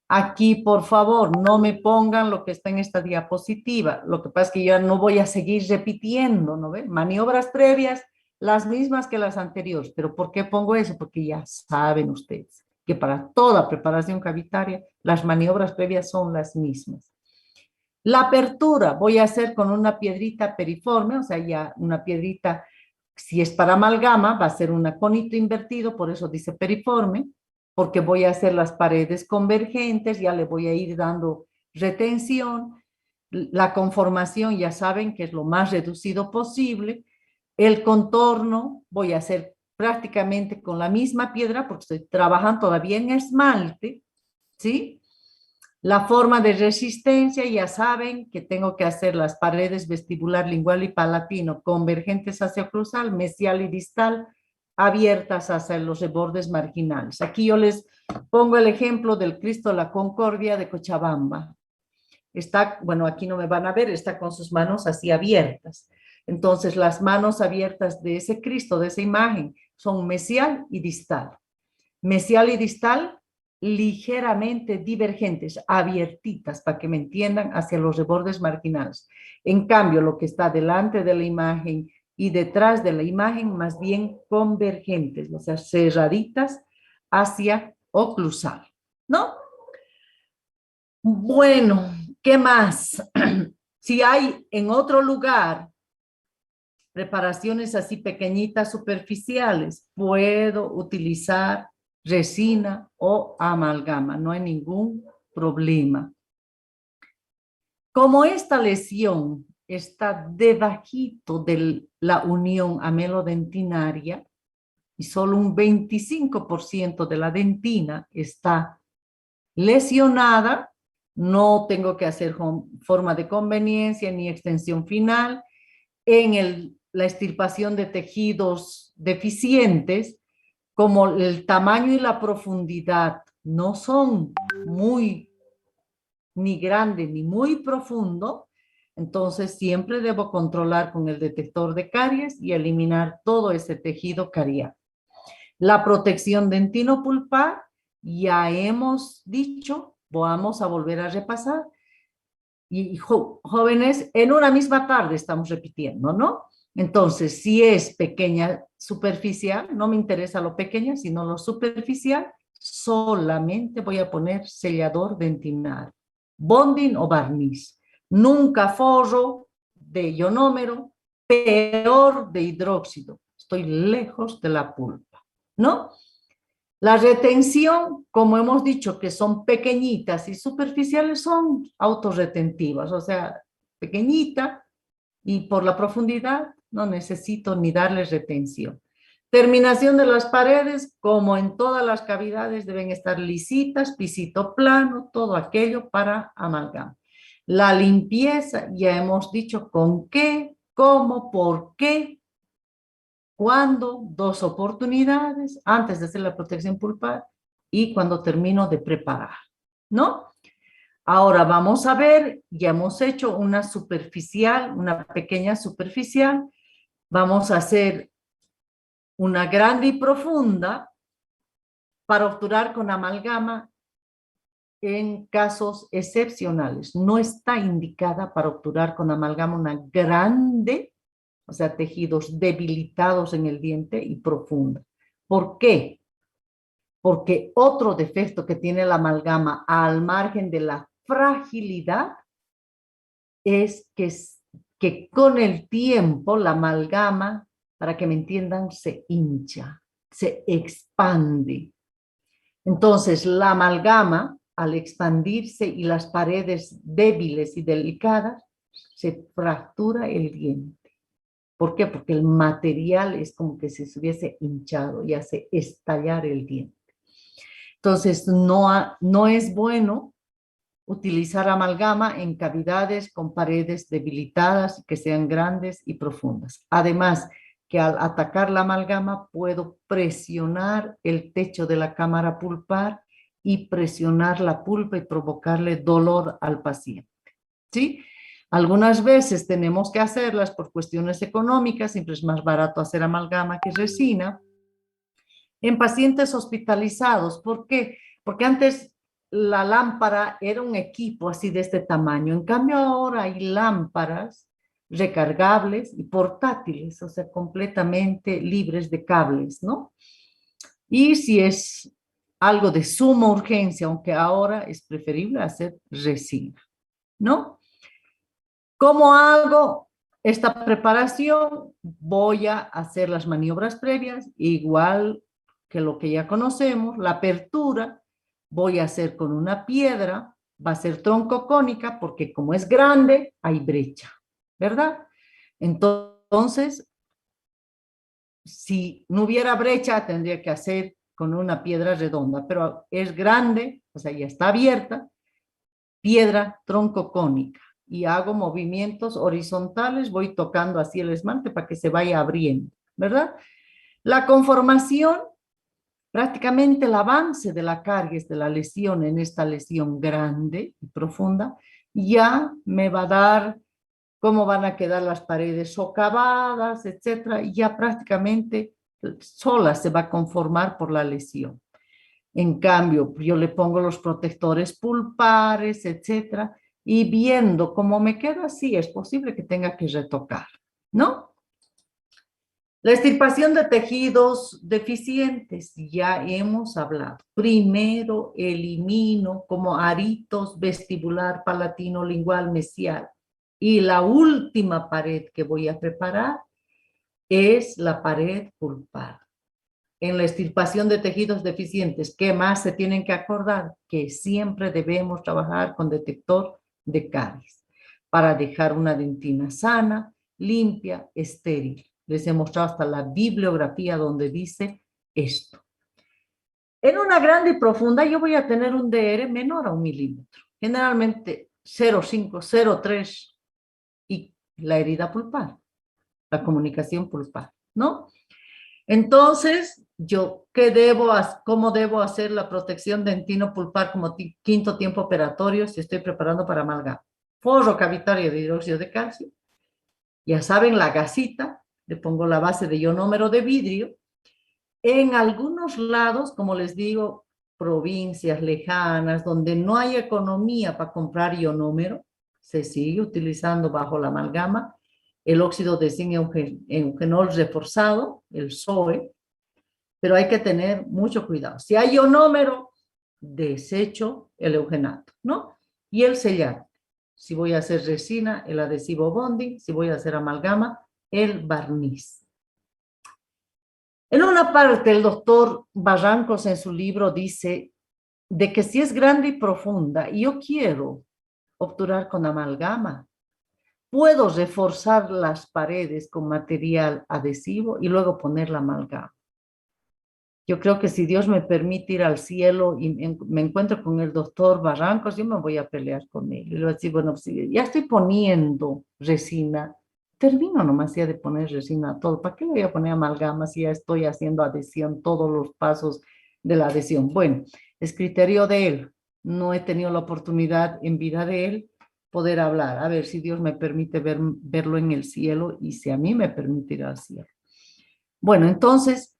Aquí, por favor, no me pongan lo que está en esta diapositiva. Lo que pasa es que yo no voy a seguir repitiendo, ¿no ven? Maniobras previas, las mismas que las anteriores. ¿Pero por qué pongo eso? Porque ya saben ustedes que para toda preparación cavitaria, las maniobras previas son las mismas. La apertura voy a hacer con una piedrita periforme, o sea, ya una piedrita, si es para amalgama, va a ser un conito invertido, por eso dice periforme, porque voy a hacer las paredes convergentes, ya le voy a ir dando retención. La conformación ya saben que es lo más reducido posible. El contorno voy a hacer prácticamente con la misma piedra, porque estoy trabajando todavía en esmalte, ¿sí? La forma de resistencia, ya saben que tengo que hacer las paredes vestibular, lingual y palatino convergentes hacia oclusal, mesial y distal, abiertas hacia los bordes marginales. Aquí yo les pongo el ejemplo del Cristo de la Concordia de Cochabamba. Está, bueno, aquí no me van a ver, está con sus manos así abiertas. Entonces, las manos abiertas de ese Cristo, de esa imagen, son mesial y distal. Mesial y distal ligeramente divergentes, abiertitas, para que me entiendan, hacia los bordes marginales. En cambio, lo que está delante de la imagen y detrás de la imagen, más bien convergentes, o sea, cerraditas hacia oclusal, ¿no? Bueno, ¿qué más? Si hay en otro lugar preparaciones así pequeñitas, superficiales, puedo utilizar resina o amalgama, no hay ningún problema. Como esta lesión está debajito de la unión amelodentinaria y solo un 25% de la dentina está lesionada, no tengo que hacer forma de conveniencia ni extensión final. En la extirpación de tejidos deficientes, como el tamaño y la profundidad no son muy ni grande ni muy profundo, entonces siempre debo controlar con el detector de caries y eliminar todo ese tejido cariado. La protección dentinopulpar, ya hemos dicho, vamos a volver a repasar. Y jóvenes, en una misma tarde estamos repitiendo, ¿no? Entonces, si es pequeña superficial, no me interesa lo pequeño, sino lo superficial, solamente voy a poner sellador dentinario, bonding o barniz. Nunca forro de ionómero, peor de hidróxido. Estoy lejos de la pulpa, ¿no? La retención, como hemos dicho, que son pequeñitas y superficiales, son autorretentivas, o sea, pequeñita y por la profundidad no necesito ni darles retención. Terminación de las paredes, como en todas las cavidades, deben estar lisitas, pisito plano, todo aquello para amalgama. La limpieza, ya hemos dicho con qué, cómo, por qué, cuando, dos oportunidades, antes de hacer la protección pulpar y cuando termino de preparar, ¿no? Ahora vamos a ver, ya hemos hecho una superficial, una pequeña superficial, vamos a hacer una grande y profunda para obturar con amalgama en casos excepcionales. No está indicada para obturar con amalgama una grande, o sea, tejidos debilitados en el diente y profunda. ¿Por qué? Porque otro defecto que tiene la amalgama al margen de la fragilidad es que con el tiempo la amalgama para que me entiendan, se hincha, se expande. Entonces, la amalgama, al expandirse y las paredes débiles y delicadas, se fractura el diente. ¿Por qué? Porque el material es como que si se hubiese hinchado y hace estallar el diente. Entonces, no es bueno utilizar amalgama en cavidades con paredes debilitadas que sean grandes y profundas. Además, que al atacar la amalgama puedo presionar el techo de la cámara pulpar y presionar la pulpa y provocarle dolor al paciente. ¿Sí? Algunas veces tenemos que hacerlas por cuestiones económicas, siempre es más barato hacer amalgama que resina. En pacientes hospitalizados, ¿por qué? Porque antes la lámpara era un equipo así de este tamaño, en cambio ahora hay lámparas recargables y portátiles, o sea, completamente libres de cables, ¿no? Y si es algo de suma urgencia, aunque ahora es preferible hacer resina, ¿no? ¿Cómo hago esta preparación? Voy a hacer las maniobras previas, igual que lo que ya conocemos, la apertura, voy a hacer con una piedra, va a ser troncocónica, porque como es grande, hay brecha, ¿verdad? Entonces, si no hubiera brecha, tendría que hacer con una piedra redonda, pero es grande, o sea, ya está abierta, piedra troncocónica, y hago movimientos horizontales, voy tocando así el esmalte para que se vaya abriendo, ¿verdad? La conformación, prácticamente el avance de la caries de la lesión en esta lesión grande y profunda, ya me va a dar cómo van a quedar las paredes socavadas, etcétera, y ya prácticamente sola se va a conformar por la lesión. En cambio, yo le pongo los protectores pulpares, etcétera, y viendo cómo me queda, sí, es posible que tenga que retocar, ¿no? La extirpación de tejidos deficientes, ya hemos hablado. Primero elimino como aritos vestibular, palatino, lingual, mesial. Y la última pared que voy a preparar es la pared pulpar. En la extirpación de tejidos deficientes, ¿qué más se tienen que acordar? Que siempre debemos trabajar con detector de caries para dejar una dentina sana, limpia, estéril. Les he mostrado hasta la bibliografía donde dice esto. En una grande y profunda yo voy a tener un DR menor a 1 milímetro, generalmente 0,5, 0,3 y la herida pulpar, la comunicación pulpar, ¿no? Entonces, ¿cómo debo hacer la protección dentino-pulpar como quinto tiempo operatorio si estoy preparando para amalgama? Forro cavitario de hidróxido de calcio. Ya saben, la gasita, le pongo la base de ionómero de vidrio. En algunos lados, como les digo, provincias lejanas, donde no hay economía para comprar ionómero, se sigue utilizando bajo la amalgama el óxido de zinc eugenol reforzado, el SOE, pero hay que tener mucho cuidado. Si hay ionómero, desecho el eugenato, ¿no? Y el sellado. Si voy a hacer resina, el adhesivo bonding. Si voy a hacer amalgama, el barniz. En una parte, el doctor Barrancos en su libro dice de que si es grande y profunda y yo quiero obturar con amalgama, puedo reforzar las paredes con material adhesivo y luego poner la amalgama. Yo creo que si Dios me permite ir al cielo y me encuentro con el doctor Barrancos, yo me voy a pelear con él. Y le voy a decir, bueno, si ya estoy poniendo resina, termino nomás ya de poner resina a todo. ¿Para qué le voy a poner amalgama si ya estoy haciendo adhesión, todos los pasos de la adhesión? Bueno, es criterio de él. No he tenido la oportunidad en vida de él poder hablar. A ver si Dios me permite verlo en el cielo y si a mí me permite ir al cielo. Bueno, entonces,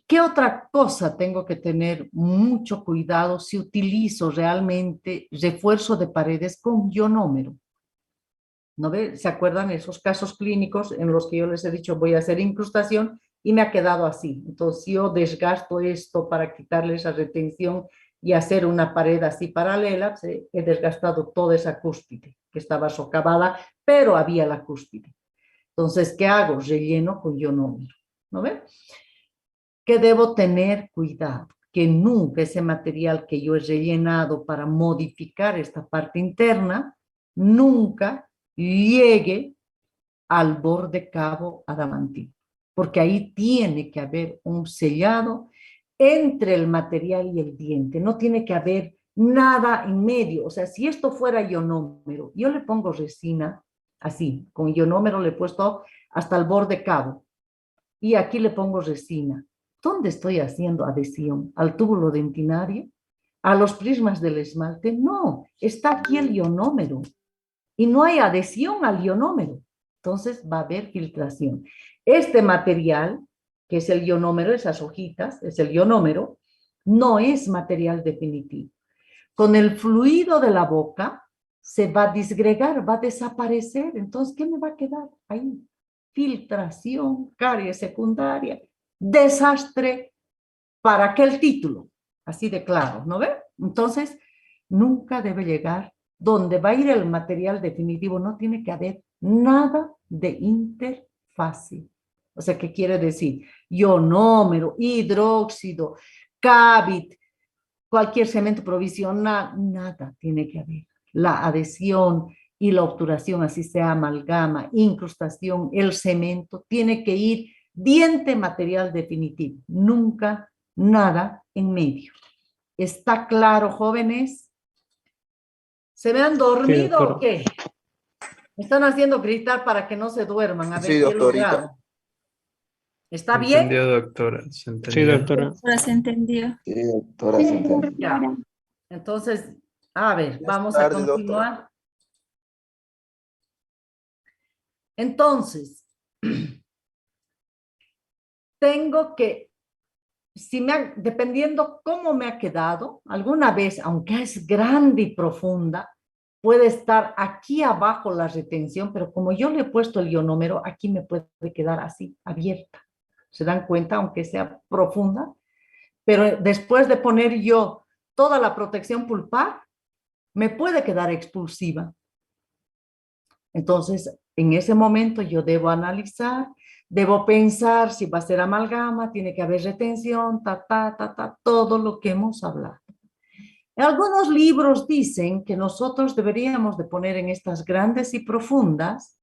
¿qué otra cosa tengo que tener mucho cuidado si utilizo realmente refuerzo de paredes con ionómero? ¿No ve? ¿Se acuerdan esos casos clínicos en los que yo les he dicho voy a hacer incrustación y me ha quedado así? Entonces yo desgasto esto para quitarle esa retención y hacer una pared así paralela, he desgastado toda esa cúspide que estaba socavada, pero había la cúspide. Entonces, ¿qué hago? Relleno con ionómero, ¿no ve? Que debo tener cuidado, que nunca ese material que yo he rellenado para modificar esta parte interna, nunca llegue al borde cabo adamantino, porque ahí tiene que haber un sellado entre el material y el diente, no tiene que haber nada en medio. O sea, si esto fuera ionómero, yo le pongo resina así, con ionómero le he puesto hasta el borde cabo, y aquí le pongo resina. ¿Dónde estoy haciendo adhesión? ¿Al túbulo dentinario? ¿A los prismas del esmalte? No, está aquí el ionómero y no hay adhesión al ionómero. Entonces va a haber filtración. Este material, que es el ionómero, esas hojitas, es el ionómero, no es material definitivo. Con el fluido de la boca se va a disgregar, va a desaparecer. Entonces, ¿qué me va a quedar ahí? Filtración, caries secundaria, desastre. ¿Para qué el título? Así de claro, ¿no ve? Entonces, nunca debe llegar donde va a ir el material definitivo, no tiene que haber nada de interfase. O sea, ¿qué quiere decir? Ionómero, hidróxido, cavit, cualquier cemento provisional, nada tiene que haber. La adhesión y la obturación, así sea amalgama, incrustación, el cemento, tiene que ir diente material definitivo, nunca nada en medio. ¿Está claro, jóvenes? ¿Se me han Sí, dormido o doctora. qué? Me están haciendo gritar para que no se duerman, a ver Sí, si he doctorita. logrado. ¿Está bien? Entendido, doctora. Se Sí, entendió. doctora. Ahora se entendió. Sí, doctora, se entendió. Ya. Entonces, a ver, Ya es vamos a tarde, doctora. continuar. Entonces, tengo que, dependiendo cómo me ha quedado, alguna vez, aunque es grande y profunda, puede estar aquí abajo la retención, pero como yo le he puesto el ionómero, aquí me puede quedar así, abierta. ¿Se dan cuenta? Aunque sea profunda. Pero después de poner yo toda la protección pulpar, me puede quedar expulsiva. Entonces, en ese momento yo debo analizar, debo pensar si va a ser amalgama, tiene que haber retención, todo lo que hemos hablado. Algunos libros dicen que nosotros deberíamos de poner en estas grandes y profundas,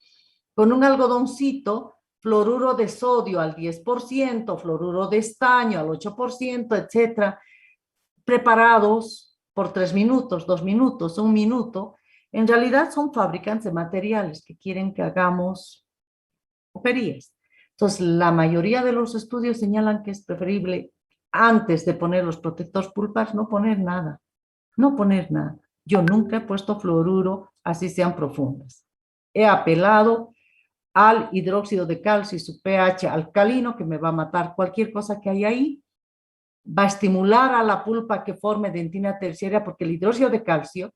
con un algodoncito, fluoruro de sodio al 10%, fluoruro de estaño al 8%, etcétera, preparados por 3 minutos, 2 minutos, 1 minuto. En realidad son fabricantes de materiales que quieren que hagamos poperías. Entonces, la mayoría de los estudios señalan que es preferible, antes de poner los protectores pulpares, no poner nada. No poner nada. Yo nunca he puesto fluoruro, así sean profundas. He apelado al hidróxido de calcio y su pH alcalino, que me va a matar cualquier cosa que hay ahí. Va a estimular a la pulpa que forme dentina terciaria, porque el hidróxido de calcio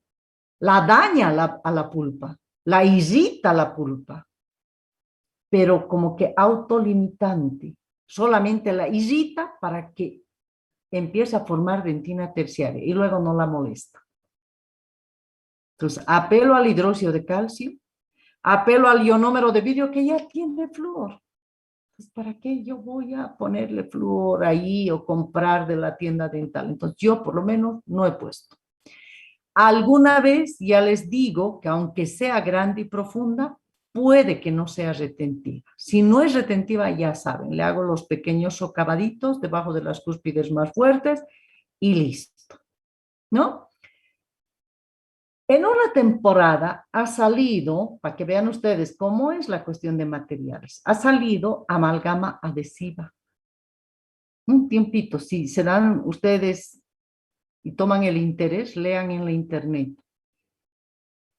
la daña a la pulpa, la irrita la pulpa, pero como que autolimitante. Solamente la irrita para que empiece a formar dentina terciaria y luego no la molesta. Entonces, apelo al hidróxido de calcio, apelo al ionómero de vidrio que ya tiene flúor. Entonces, ¿para qué yo voy a ponerle flúor ahí o comprar de la tienda dental? Entonces, yo por lo menos no he puesto. Alguna vez ya les digo que aunque sea grande y profunda, puede que no sea retentiva. Si no es retentiva, ya saben, le hago los pequeños socavaditos debajo de las cúspides más fuertes y listo, ¿no? En una temporada ha salido, para que vean ustedes cómo es la cuestión de materiales, ha salido amalgama adhesiva. Un tiempito, si se dan ustedes y toman el interés, lean en la internet.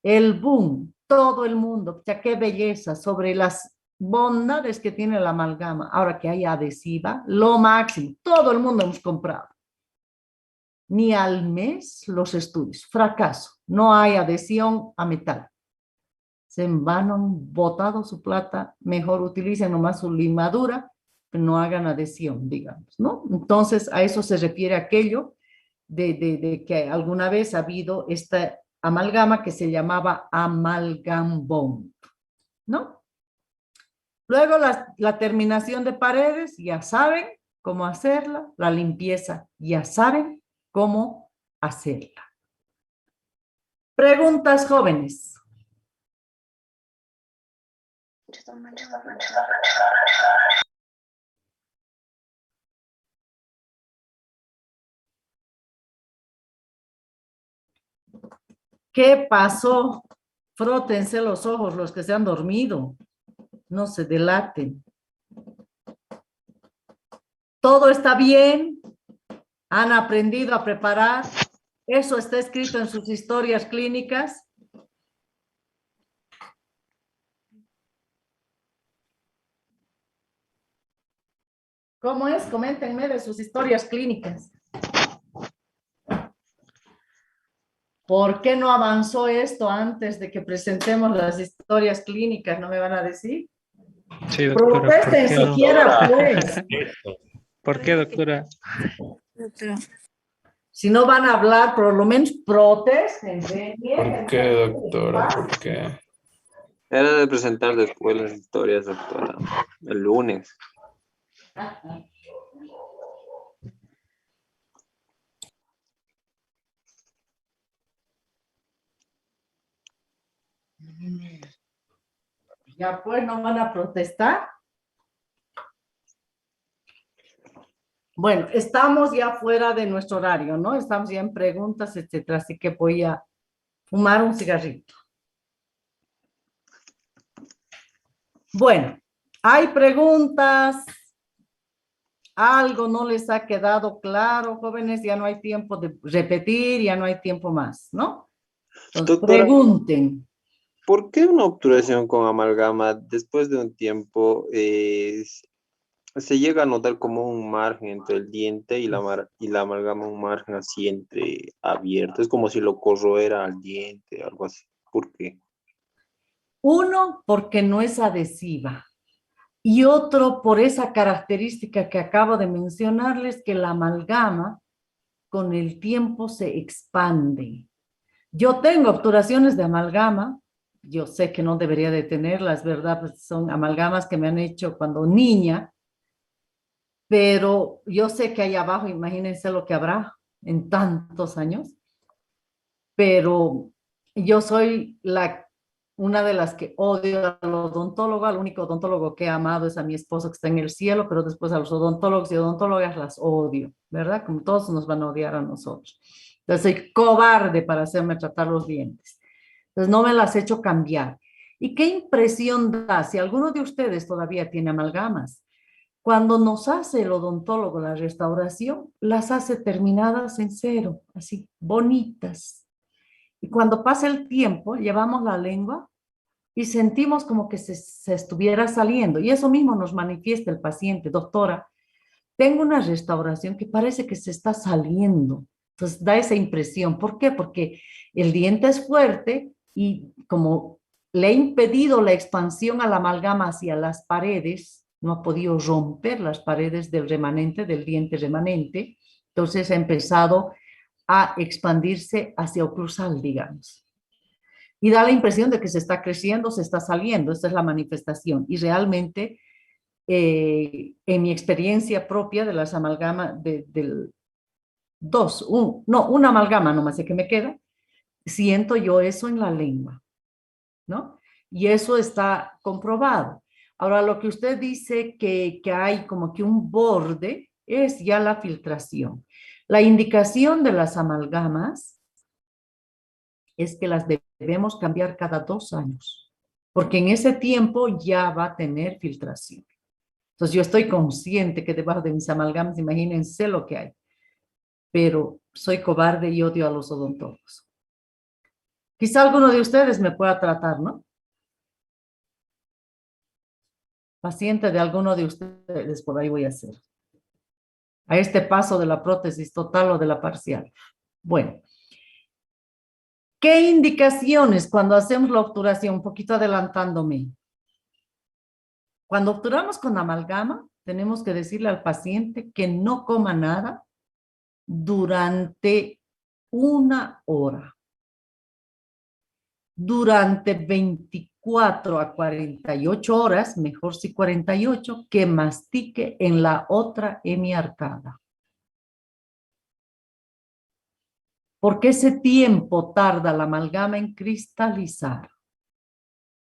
El boom, todo el mundo, ya qué belleza, sobre las bondades que tiene la amalgama. Ahora que hay adhesiva, lo máximo, todo el mundo hemos comprado. Ni al mes los estudios, fracaso, no hay adhesión a metal. Se en vano han botado su plata, mejor utilicen nomás su limadura, pero no hagan adhesión, digamos, ¿no? Entonces, a eso se refiere aquello de que alguna vez ha habido esta amalgama que se llamaba amalgam bond, ¿no? Luego la terminación de paredes, ya saben cómo hacerla. La limpieza, ya saben cómo hacerla. Preguntas, jóvenes. ¿Qué pasó? Frótense los ojos los que se han dormido. No se delaten. ¿Todo está bien? ¿Han aprendido a preparar? ¿Eso está escrito en sus historias clínicas? ¿Cómo es? Coméntenme de sus historias clínicas. ¿Por qué no avanzó esto antes de que presentemos las historias clínicas? ¿No me van a decir? Sí, doctora. Protesten ¿Por qué no? siquiera, pues. ¿Por qué, doctora? Si no van a hablar, por lo menos protesten. ¿Por qué, doctora? ¿Por qué? Era de presentar después las historias, doctora. El lunes. Ya pues, ¿no van a protestar? Bueno, estamos ya fuera de nuestro horario, ¿no? Estamos ya en preguntas, etcétera, así que voy a fumar un cigarrito. Bueno, hay preguntas. ¿Algo no les ha quedado claro, jóvenes? Ya no hay tiempo de repetir, ya no hay tiempo más, ¿no? Entonces, Doctora, pregunten. ¿por qué una obturación con amalgama después de un tiempo se llega a notar como un margen entre el diente y la amalgama, un margen así entre abierto? Es como si lo corroera al diente, algo así. ¿Por qué? Uno, porque no es adhesiva. Y otro, por esa característica que acabo de mencionarles, que la amalgama con el tiempo se expande. Yo tengo obturaciones de amalgama, yo sé que no debería de tenerlas, ¿verdad? Pues son amalgamas que me han hecho cuando niña, pero yo sé que ahí abajo, imagínense lo que habrá en tantos años, pero yo soy una de las que odio al odontólogo. Al único odontólogo que he amado es a mi esposo que está en el cielo, pero después a los odontólogos y odontólogas las odio, ¿verdad? Como todos nos van a odiar a nosotros. Entonces soy cobarde para hacerme tratar los dientes. Entonces no me las he hecho cambiar. ¿Y qué impresión da si alguno de ustedes todavía tiene amalgamas? Cuando nos hace el odontólogo la restauración, las hace terminadas en cero, así, bonitas. Y cuando pasa el tiempo, llevamos la lengua y sentimos como que se estuviera saliendo. Y eso mismo nos manifiesta el paciente: doctora, tengo una restauración que parece que se está saliendo. Entonces da esa impresión. ¿Por qué? Porque el diente es fuerte y como le ha impedido la expansión a la amalgama hacia las paredes, no ha podido romper las paredes del remanente, del diente remanente, entonces ha empezado a expandirse hacia oclusal, digamos. Y da la impresión de que se está creciendo, se está saliendo. Esta es la manifestación. Y realmente, en mi experiencia propia de las amalgamas, del una amalgama nomás sé que me queda, siento yo eso en la lengua, ¿no? Y eso está comprobado. Ahora, lo que usted dice que hay como que un borde es ya la filtración. La indicación de las amalgamas es que las debemos cambiar cada 2 años, porque en ese tiempo ya va a tener filtración. Entonces yo estoy consciente que debajo de mis amalgamas, imagínense lo que hay, pero soy cobarde y odio a los odontólogos. Quizá alguno de ustedes me pueda tratar, ¿no? Paciente de alguno de ustedes, por ahí voy a ser. A este paso de la prótesis total o de la parcial. Bueno, ¿qué indicaciones cuando hacemos la obturación? Un poquito adelantándome. Cuando obturamos con amalgama, tenemos que decirle al paciente que no coma nada durante 1 hora. Durante 4 a 48 horas, mejor si 48, que mastique en la otra hemiarcada. Porque ese tiempo tarda la amalgama en cristalizar.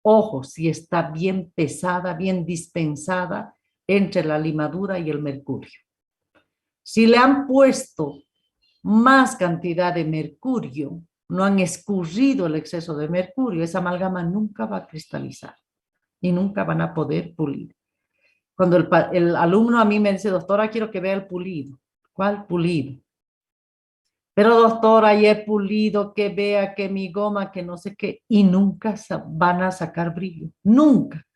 Ojo, si está bien pesada, bien dispensada entre la limadura y el mercurio. Si le han puesto más cantidad de mercurio, no han escurrido el exceso de mercurio, esa amalgama nunca va a cristalizar y nunca van a poder pulir. Cuando el alumno a mí me dice, doctora, quiero que vea el pulido. ¿Cuál pulido? Pero doctora, ya he pulido, que vea que mi goma, que no sé qué, y nunca van a sacar brillo, nunca.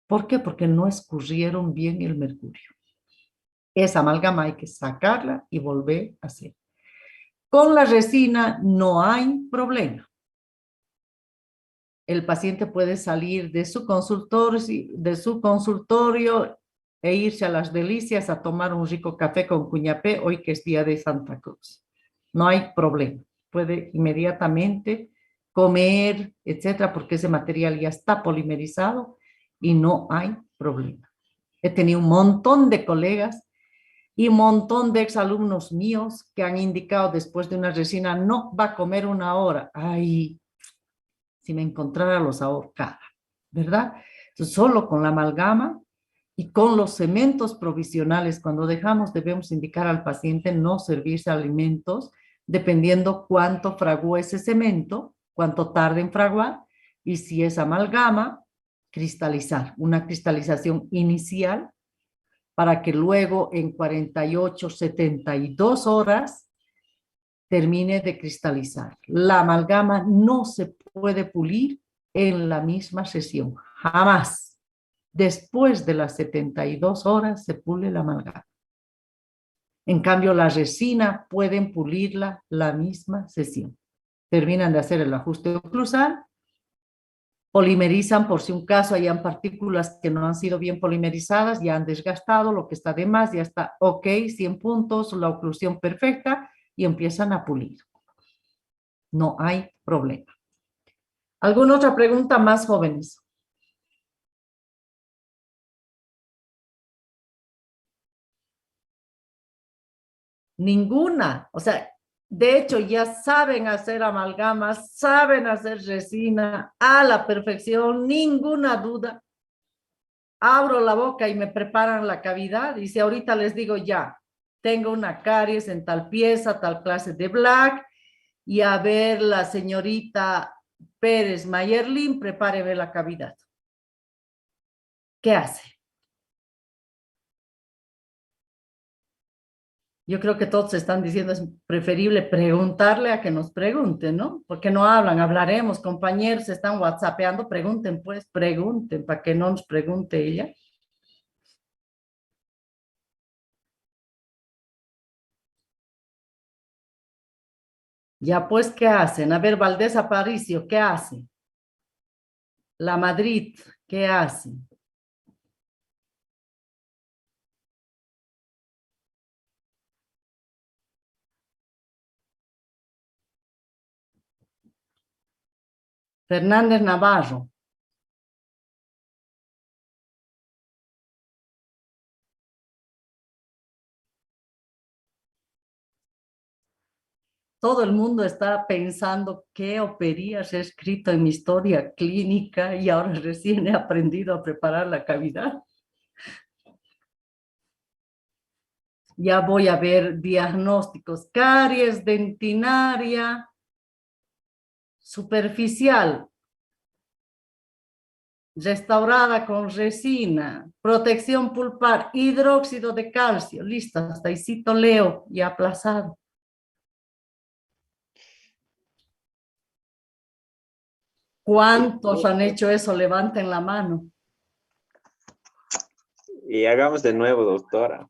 ¿Por qué? Porque no escurrieron bien el mercurio. Esa amalgama hay que sacarla y volver a hacer. Con la resina no hay problema. El paciente puede salir de su consultorio e irse a Las Delicias a tomar un rico café con cuñapé hoy que es día de Santa Cruz. No hay problema. Puede inmediatamente comer, etcétera, porque ese material ya está polimerizado y no hay problema. He tenido un montón de colegas y un montón de exalumnos míos que han indicado después de una resina, no va a comer 1 hora. Ay, si me encontrara los ahorcaba, ¿verdad? Entonces, solo con la amalgama y con los cementos provisionales, cuando debemos indicar al paciente no servirse alimentos, dependiendo cuánto fraguó ese cemento, cuánto tarde en fraguar, y si es amalgama, cristalizar, una cristalización inicial, para que luego en 48, 72 horas termine de cristalizar. La amalgama no se puede pulir en la misma sesión, jamás. Después de las 72 horas se pule la amalgama. En cambio, la resina pueden pulirla la misma sesión. Terminan de hacer el ajuste oclusal, polimerizan por si un caso hayan partículas que no han sido bien polimerizadas, ya han desgastado, lo que está de más ya está ok, 100 puntos, la oclusión perfecta, y empiezan a pulir. No hay problema. ¿Alguna otra pregunta más, jóvenes? Ninguna. O sea, de hecho, ya saben hacer amalgamas, saben hacer resina a la perfección, ninguna duda. Abro la boca y me preparan la cavidad y si ahorita les digo ya, tengo una caries en tal pieza, tal clase de black, y a ver la señorita Pérez Mayerlin, prepáreme la cavidad. ¿Qué hace? Yo creo que todos están diciendo es preferible preguntarle a que nos pregunten, ¿no? Porque no hablan, hablaremos, compañeros, están whatsappeando, pregunten pues, pregunten, para que no nos pregunte ella. Ya pues, ¿qué hacen? A ver, Valdés Aparicio, ¿qué hace? La Madrid, ¿qué hace? Fernández Navarro. Todo el mundo está pensando qué operías he escrito en mi historia clínica y ahora recién he aprendido a preparar la cavidad. Ya voy a ver diagnósticos, caries dentinaria, superficial, restaurada con resina, protección pulpar, hidróxido de calcio, listo, hasta ahí cito leo y aplazado. ¿Cuántos han hecho eso? Levanten la mano. Y hagamos de nuevo, doctora.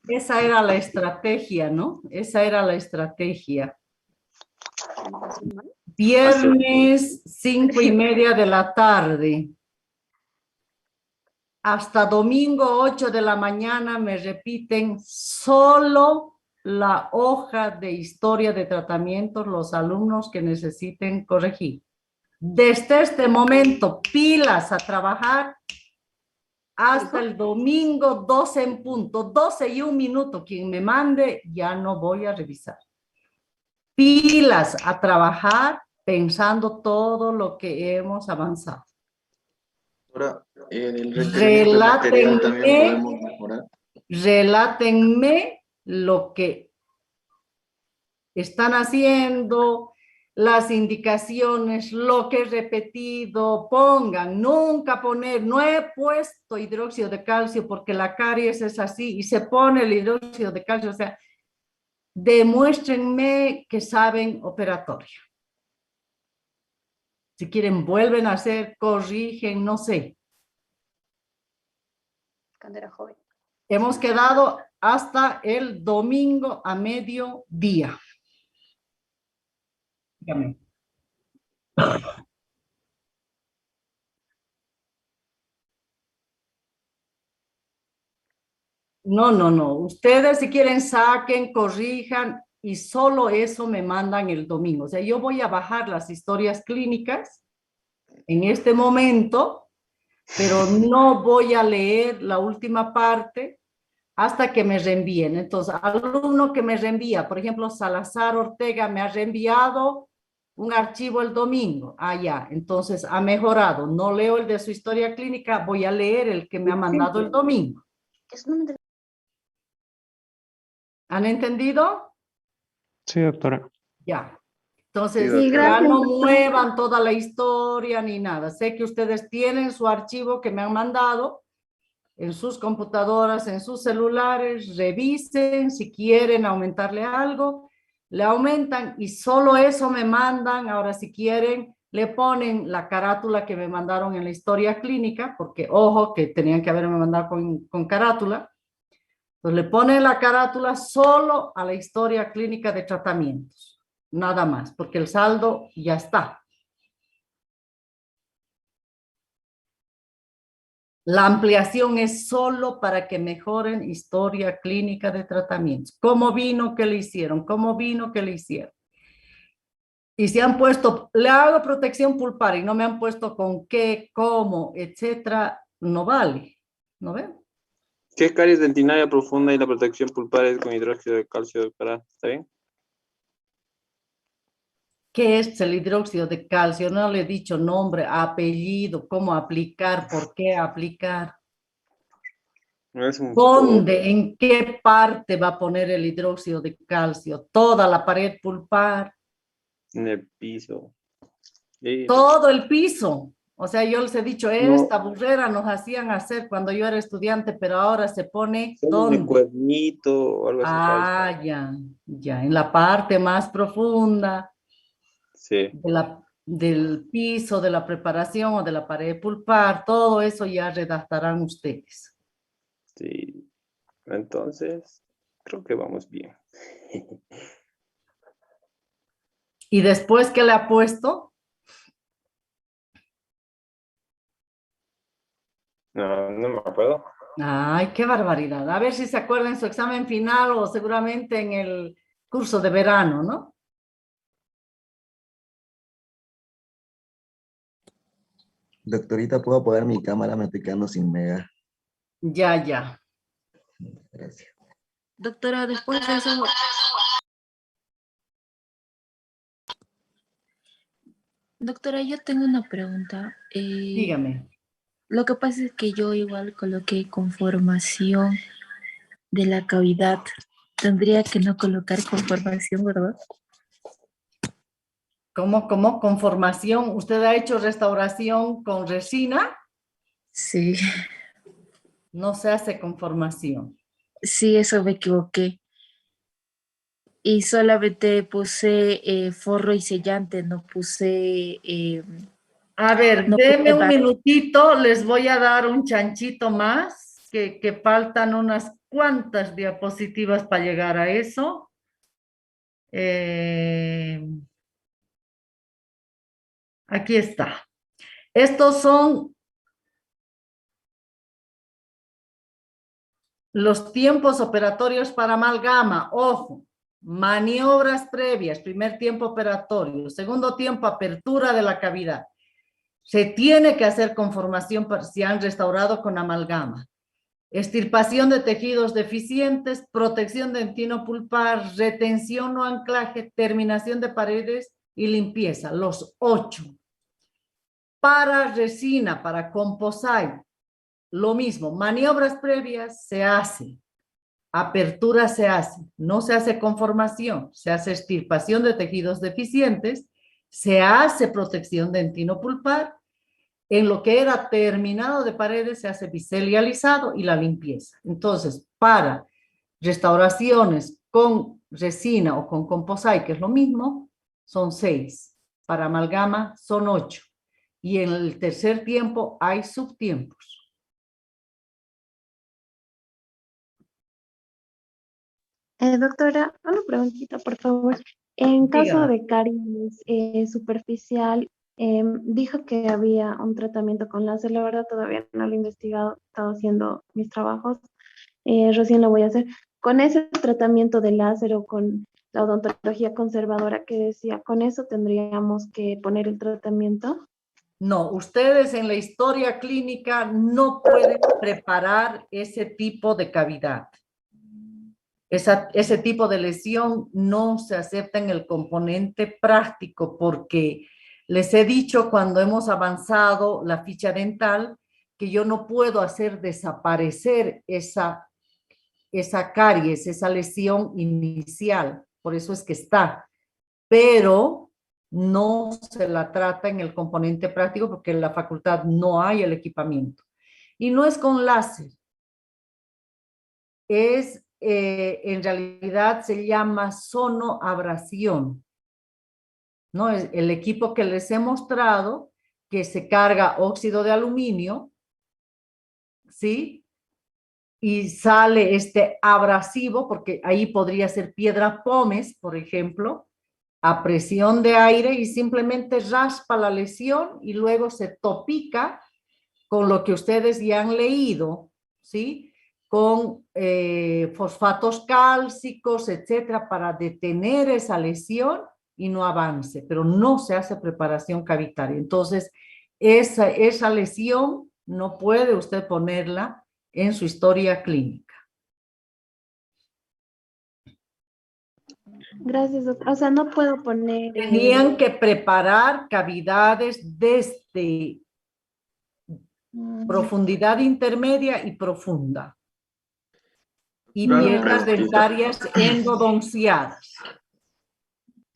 Esa era la estrategia, ¿no? Esa era la estrategia. Viernes 5:30 de la tarde. Hasta domingo 8 de la mañana me repiten solo la hoja de historia de tratamientos los alumnos que necesiten corregir. Desde este momento, pilas a trabajar hasta el domingo 12 en punto, 12 y un minuto. Quien me mande, ya no voy a revisar. Pilas a trabajar pensando todo lo que hemos avanzado. Ahora, en el requerimiento de material también podemos mejorar. Relátenme lo que están haciendo, las indicaciones, lo que he repetido, pongan, nunca poner, no he puesto hidróxido de calcio porque la caries es así y se pone el hidróxido de calcio, o sea, demuéstrenme que saben operatoria. Si quieren, vuelven a hacer, corrigen, no sé. Cuando era joven. Hemos quedado hasta el domingo a mediodía. Dígame. No. Ustedes si quieren saquen, corrijan y solo eso me mandan el domingo. O sea, yo voy a bajar las historias clínicas en este momento, pero no voy a leer la última parte hasta que me reenvíen. Entonces, alumno que me reenvía, por ejemplo, Salazar Ortega me ha reenviado un archivo el domingo. Ah, ya, entonces ha mejorado. No leo el de su historia clínica, voy a leer el que me ha mandado el domingo. ¿Han entendido? Sí, doctora. Ya. Entonces, Sí, ya doctora. no muevan toda la historia ni nada. Sé que ustedes tienen su archivo que me han mandado en sus computadoras, en sus celulares, revisen si quieren aumentarle algo, le aumentan y solo eso me mandan. Ahora si quieren, le ponen la carátula que me mandaron en la historia clínica, porque ojo que tenían que haberme mandado con carátula. Entonces le ponen la carátula solo a la historia clínica de tratamientos, nada más, porque el saldo ya está. La ampliación es solo para que mejoren historia clínica de tratamientos. ¿Cómo vino que le hicieron? ¿Cómo vino que le hicieron? Y si han puesto, le hago protección pulpar y no me han puesto con qué, cómo, etcétera, no vale. ¿No ven? ¿Qué es caries dentinaria profunda y la protección pulpar es con hidróxido de calcio, doctora? ¿Está bien? ¿Qué es el hidróxido de calcio? No le he dicho nombre, apellido, cómo aplicar, por qué aplicar. No es un ¿Dónde, en qué parte va a poner el hidróxido de calcio? Toda la pared pulpar. en el piso. Sí. Todo el piso. O sea, yo les he dicho, esta No, burrera nos hacían hacer cuando yo era estudiante, pero ahora se pone solo en el ¿dónde? cuernito o algo así. Ah, ya, en la parte más profunda Sí, del piso, de la preparación o de la pared pulpar, todo eso ya redactarán ustedes. sí. Entonces, creo que vamos bien. Y después que le ha puesto, No me acuerdo. ay, qué barbaridad. A ver si se acuerdan en su examen final o seguramente en el curso de verano, ¿no? Doctorita, ¿puedo apagar mi cámara? Me estoy quedando sin mega. Ya. Gracias. Doctora, después de eso, doctora, yo tengo una pregunta. Dígame. Lo que pasa es que yo igual coloqué conformación de la cavidad. Tendría que no colocar conformación, ¿verdad? ¿Cómo? Conformación. ¿Usted ha hecho restauración con resina? Sí, No se hace conformación. sí, eso me equivoqué. Y solamente puse forro y sellante, no puse... A ver, no denme puse un bar- minutito, les voy a dar un chanchito más, que faltan unas cuantas diapositivas para llegar a eso. Aquí está. Estos son Los tiempos operatorios para amalgama, ojo, maniobras previas, primer tiempo operatorio, segundo tiempo apertura de la cavidad. Se tiene que hacer conformación parcial restaurado con amalgama. Extirpación de tejidos deficientes, protección dentinopulpar, retención o anclaje, terminación de paredes y limpieza, los 8. Para resina, para composite, lo mismo, maniobras previas se hace, apertura se hace, no se hace conformación, se hace extirpación de tejidos deficientes, se hace protección dentinopulpar. En lo que era terminado de paredes se hace bisel y alisado y la limpieza. Entonces, para restauraciones con resina o con composite, que es lo mismo, son 6. Para amalgama son 8. Y en el tercer tiempo hay subtiempos. Doctora, una preguntita, por favor. En caso Dígame. de caries superficial, dijo que había un tratamiento con láser. La verdad todavía no lo he investigado, he estado haciendo mis trabajos. Recién lo voy a hacer. Con ese tratamiento de láser o con la odontología conservadora que decía, ¿con eso tendríamos que poner el tratamiento? No, ustedes en la historia clínica no pueden preparar ese tipo de cavidad. Ese tipo de lesión no se acepta en el componente práctico porque les he dicho cuando hemos avanzado la ficha dental que yo no puedo hacer desaparecer esa caries, esa lesión inicial. Por eso es que está. Pero no se la trata en el componente práctico porque en la facultad no hay el equipamiento. Y no es con láser. En realidad se llama sonoabrasión, ¿no? Es el equipo que les he mostrado, que se carga óxido de aluminio, ¿sí? Y sale este abrasivo, porque ahí podría ser piedra pómez, por ejemplo, a presión de aire y simplemente raspa la lesión y luego se topica con lo que ustedes ya han leído, ¿sí? Con fosfatos cálcicos, etcétera, para detener esa lesión y no avance, pero no se hace preparación cavitaria. Entonces, esa lesión no puede usted ponerla en su historia clínica. Gracias, doctora. O sea, no puedo poner... Tenían que preparar cavidades desde profundidad intermedia y profunda. Y piedras dentarias endodonciadas.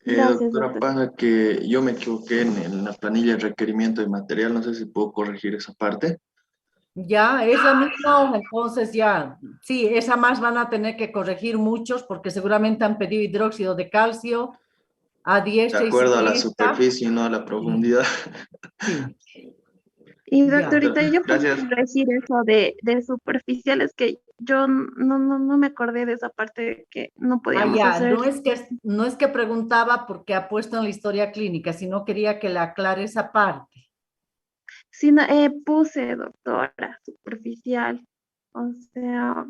Gracias, Doctora, doctor. pasa que yo me equivoqué en la planilla de requerimiento de material, no sé si puedo corregir esa parte. Ya, es la misma hoja, entonces ya, sí, esa más van a tener que corregir muchos porque seguramente han pedido hidróxido de calcio a De diestra y acuerdo a la siniestra. superficie y no a la profundidad. Sí, Y ya. doctorita, yo puedo Gracias. decir eso de superficiales, que yo no me acordé de esa parte que no podíamos Ya, hacer. no es que preguntaba porque ha puesto en la historia clínica, sino quería que le aclare esa parte. Sí, no, puse doctora superficial. O sea,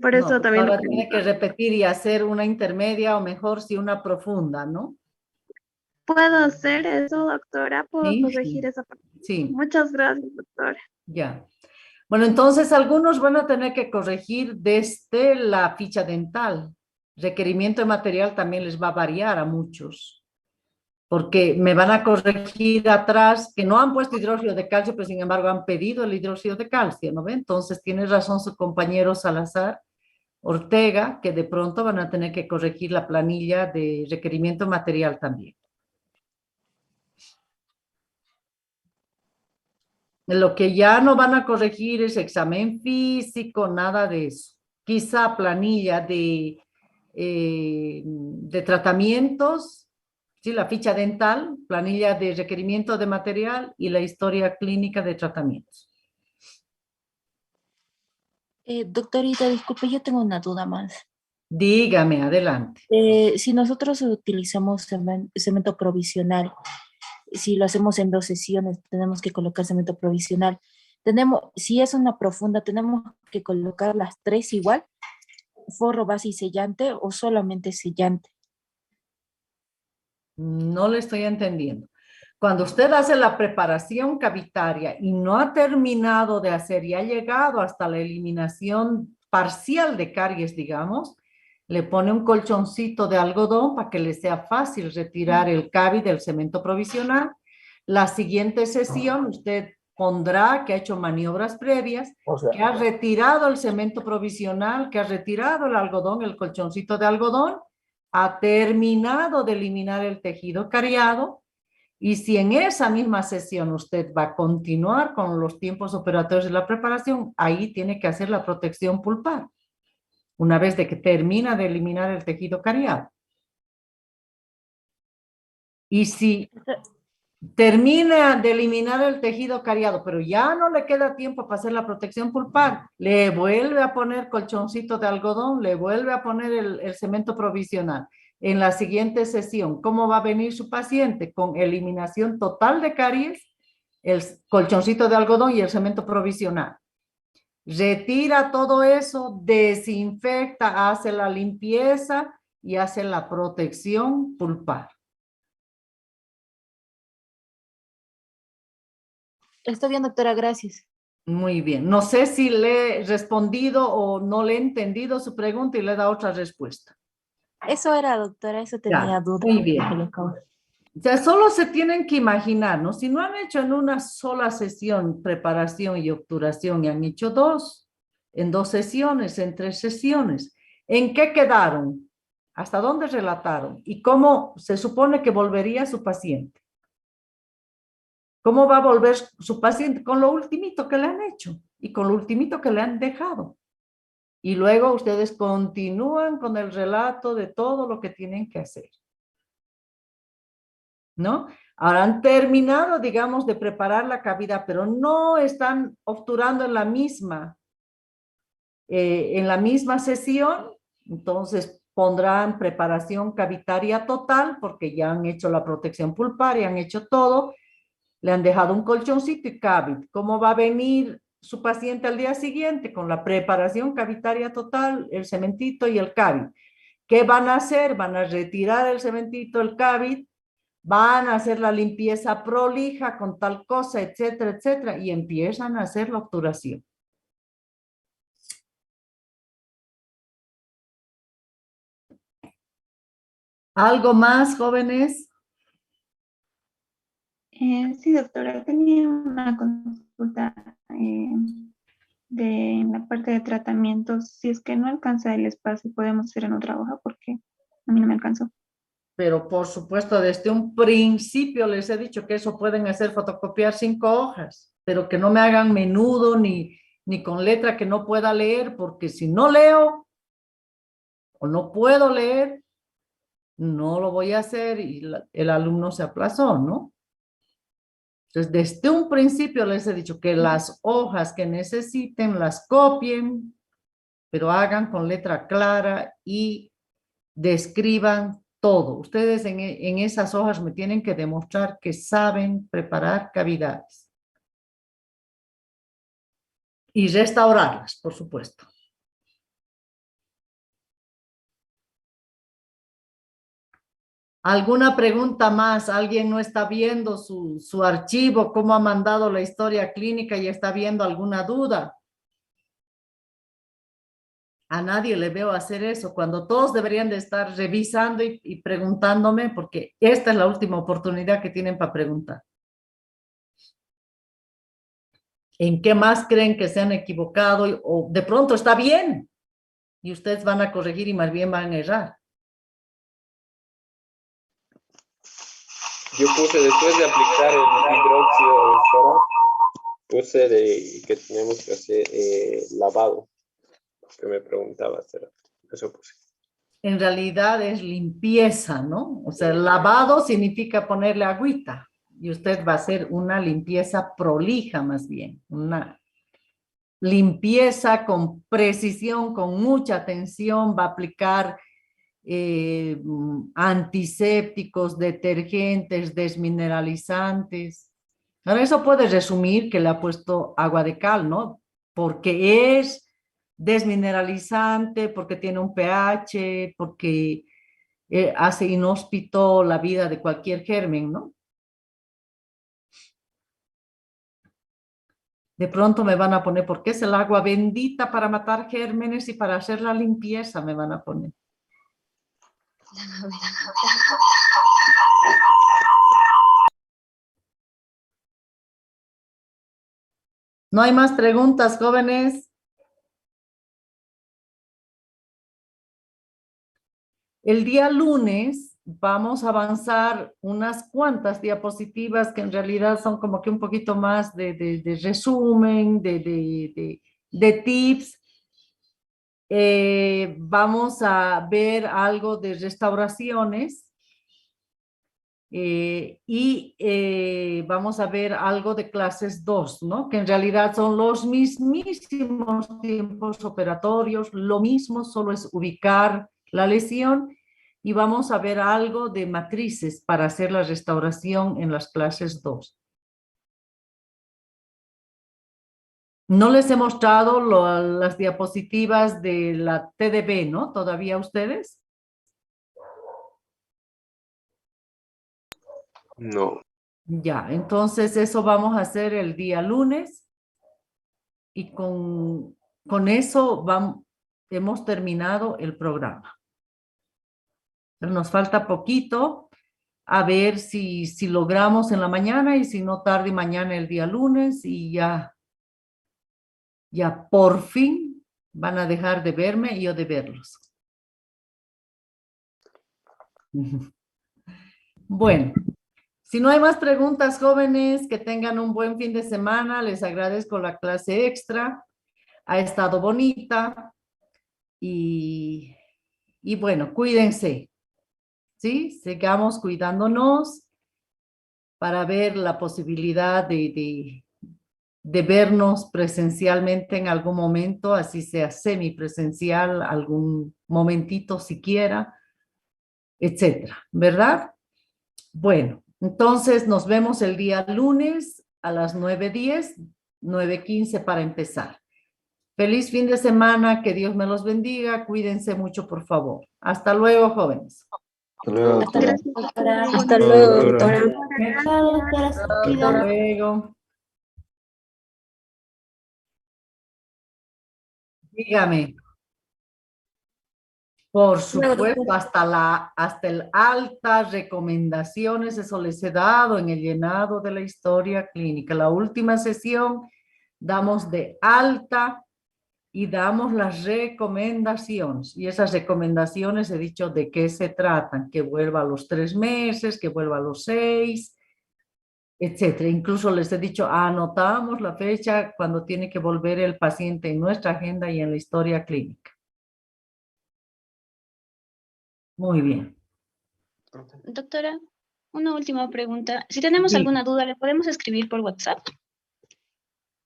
por No, eso pues también lo ahora tiene que preguntaba. repetir y hacer una intermedia o mejor si una profunda, ¿no? ¿Puedo hacer eso, doctora? ¿Puedo Sí, corregir sí, esa parte? sí, Muchas gracias, doctora. ya. Bueno, entonces algunos van a tener que corregir desde la ficha dental. Requerimiento de material también les va a variar a muchos, porque me van a corregir atrás que no han puesto hidróxido de calcio, pero sin embargo han pedido el hidróxido de calcio, ¿no ve? Entonces tiene razón su compañero Salazar Ortega, que de pronto van a tener que corregir la planilla de requerimiento de material también. Lo que ya no van a corregir es examen físico, nada de eso. Quizá planilla de tratamientos, ¿sí? La ficha dental, planilla de requerimiento de material y la historia clínica de tratamientos. Doctorita, disculpe, yo tengo una duda más. Dígame, adelante. Si nosotros utilizamos cemento provisional, si lo hacemos en 2 sesiones, tenemos que colocar cemento provisional. Si es una profunda, tenemos que colocar las 3 igual, forro, base y sellante, o solamente sellante. No le estoy entendiendo. Cuando usted hace la preparación cavitaria y no ha terminado de hacer y ha llegado hasta la eliminación parcial de caries, digamos, le pone un colchoncito de algodón para que le sea fácil retirar el cavi del cemento provisional. La siguiente sesión usted pondrá que ha hecho maniobras previas, que ha retirado el cemento provisional, que ha retirado el algodón, el colchoncito de algodón, ha terminado de eliminar el tejido cariado. Y si en esa misma sesión usted va a continuar con los tiempos operatorios de la preparación, ahí tiene que hacer la protección pulpar, una vez de que termina de eliminar el tejido cariado. Y si termina de eliminar el tejido cariado, pero ya no le queda tiempo para hacer la protección pulpar, le vuelve a poner colchoncito de algodón, le vuelve a poner el cemento provisional. En la siguiente sesión, ¿cómo va a venir su paciente? Con eliminación total de caries, el colchoncito de algodón y el cemento provisional. Retira todo eso, desinfecta, hace la limpieza y hace la protección pulpar. Está bien, doctora, gracias. Muy bien. No sé si le he respondido o no le he entendido su pregunta y le da otra respuesta. Eso era, doctora, eso tenía Ya, duda. muy bien. O sea, solo se tienen que imaginar, ¿no? Si no han hecho en una sola sesión preparación y obturación y han hecho dos, en 2 sesiones, en 3 sesiones, ¿en qué quedaron? ¿Hasta dónde relataron? ¿Y cómo se supone que volvería su paciente? ¿Cómo va a volver su paciente? Con lo ultimito que le han hecho y con lo ultimito que le han dejado. Y luego ustedes continúan con el relato de todo lo que tienen que hacer, ¿no? Ahora han terminado, digamos, de preparar la cavidad, pero no están obturando en la misma sesión, entonces pondrán preparación cavitaria total porque ya han hecho la protección pulparia, han hecho todo, le han dejado un colchoncito y cavit. ¿Cómo va a venir su paciente al día siguiente? Con la preparación cavitaria total, el cementito y el cavit. ¿Qué van a hacer? Van a retirar el cementito, el cavit, van a hacer la limpieza prolija con tal cosa, etcétera, etcétera, y empiezan a hacer la obturación. ¿Algo más, jóvenes? Sí, doctora, tenía una consulta de la parte de tratamientos. Si es que no alcanza el espacio, podemos hacer en otra hoja porque a mí no me alcanzó. Pero por supuesto, desde un principio les he dicho que eso pueden hacer fotocopiar 5 hojas, pero que no me hagan menudo ni con letra que no pueda leer, porque si no leo o no puedo leer, no lo voy a hacer y el alumno se aplazó, ¿no? Entonces, desde un principio les he dicho que las hojas que necesiten las copien, pero hagan con letra clara y describan todo. Ustedes en esas hojas me tienen que demostrar que saben preparar cavidades. Y restaurarlas, por supuesto. ¿Alguna pregunta más? ¿Alguien no está viendo su archivo? ¿Cómo ha mandado la historia clínica y está viendo alguna duda? A nadie le veo hacer eso, cuando todos deberían de estar revisando y preguntándome, porque esta es la última oportunidad que tienen para preguntar. ¿En qué más creen que se han equivocado? O de pronto está bien y ustedes van a corregir y más bien van a errar. Yo puse, después de aplicar el hidróxido, puse que tenemos que hacer lavado, que me preguntaba, eso puse. En realidad es limpieza, ¿no? O sea, lavado significa ponerle agüita y usted va a hacer una limpieza prolija más bien, una limpieza con precisión, con mucha atención, va a aplicar antisépticos, detergentes, desmineralizantes, Ahora eso puede resumir que le ha puesto agua de cal, ¿no? Porque es desmineralizante, porque tiene un pH, porque hace inhóspito la vida de cualquier germen, ¿no? De pronto me van a poner, porque es el agua bendita para matar gérmenes y para hacer la limpieza, me van a poner. ¿No hay más preguntas, jóvenes? El día lunes vamos a avanzar unas cuantas diapositivas que en realidad son como que un poquito más de resumen, de tips. Vamos a ver algo de restauraciones y vamos a ver algo de clases 2, ¿no? Que en realidad son los mismísimos tiempos operatorios, lo mismo, solo es ubicar la lesión y vamos a ver algo de matrices para hacer la restauración en las clases 2. No les he mostrado las diapositivas de la TDB, ¿no? ¿Todavía ustedes? No. Ya, entonces eso vamos a hacer el día lunes y con eso hemos terminado el programa. Pero nos falta poquito, a ver si logramos en la mañana y si no tarde mañana el día lunes y ya por fin van a dejar de verme y yo de verlos. Bueno, si no hay más preguntas, jóvenes, que tengan un buen fin de semana. Les agradezco la clase extra. Ha estado bonita y bueno, cuídense, ¿sí? Sigamos cuidándonos para ver la posibilidad de vernos presencialmente en algún momento, así sea semipresencial, algún momentito siquiera, etcétera, ¿verdad? Bueno, entonces nos vemos el día lunes a las 9:10, 9:15 para empezar. Feliz fin de semana, que Dios me los bendiga, cuídense mucho, por favor. Hasta luego, jóvenes. Hasta luego, doctora. Gracias, doctora. Hasta Chao, luego, doctora. doctora. Chao, doctora. Se Hasta cuida. luego. Dígame. Por Luego, supuesto, doctora. hasta el altas recomendaciones, eso les he dado en el llenado de la historia clínica. La última sesión damos de alta y damos las recomendaciones. Y esas recomendaciones he dicho de qué se tratan, que vuelva a los 3 meses, que vuelva a los 6, etcétera. Incluso les he dicho, anotamos la fecha cuando tiene que volver el paciente en nuestra agenda y en la historia clínica. Muy bien. Doctora, una última pregunta. Si tenemos Sí. alguna duda, ¿le podemos escribir por WhatsApp?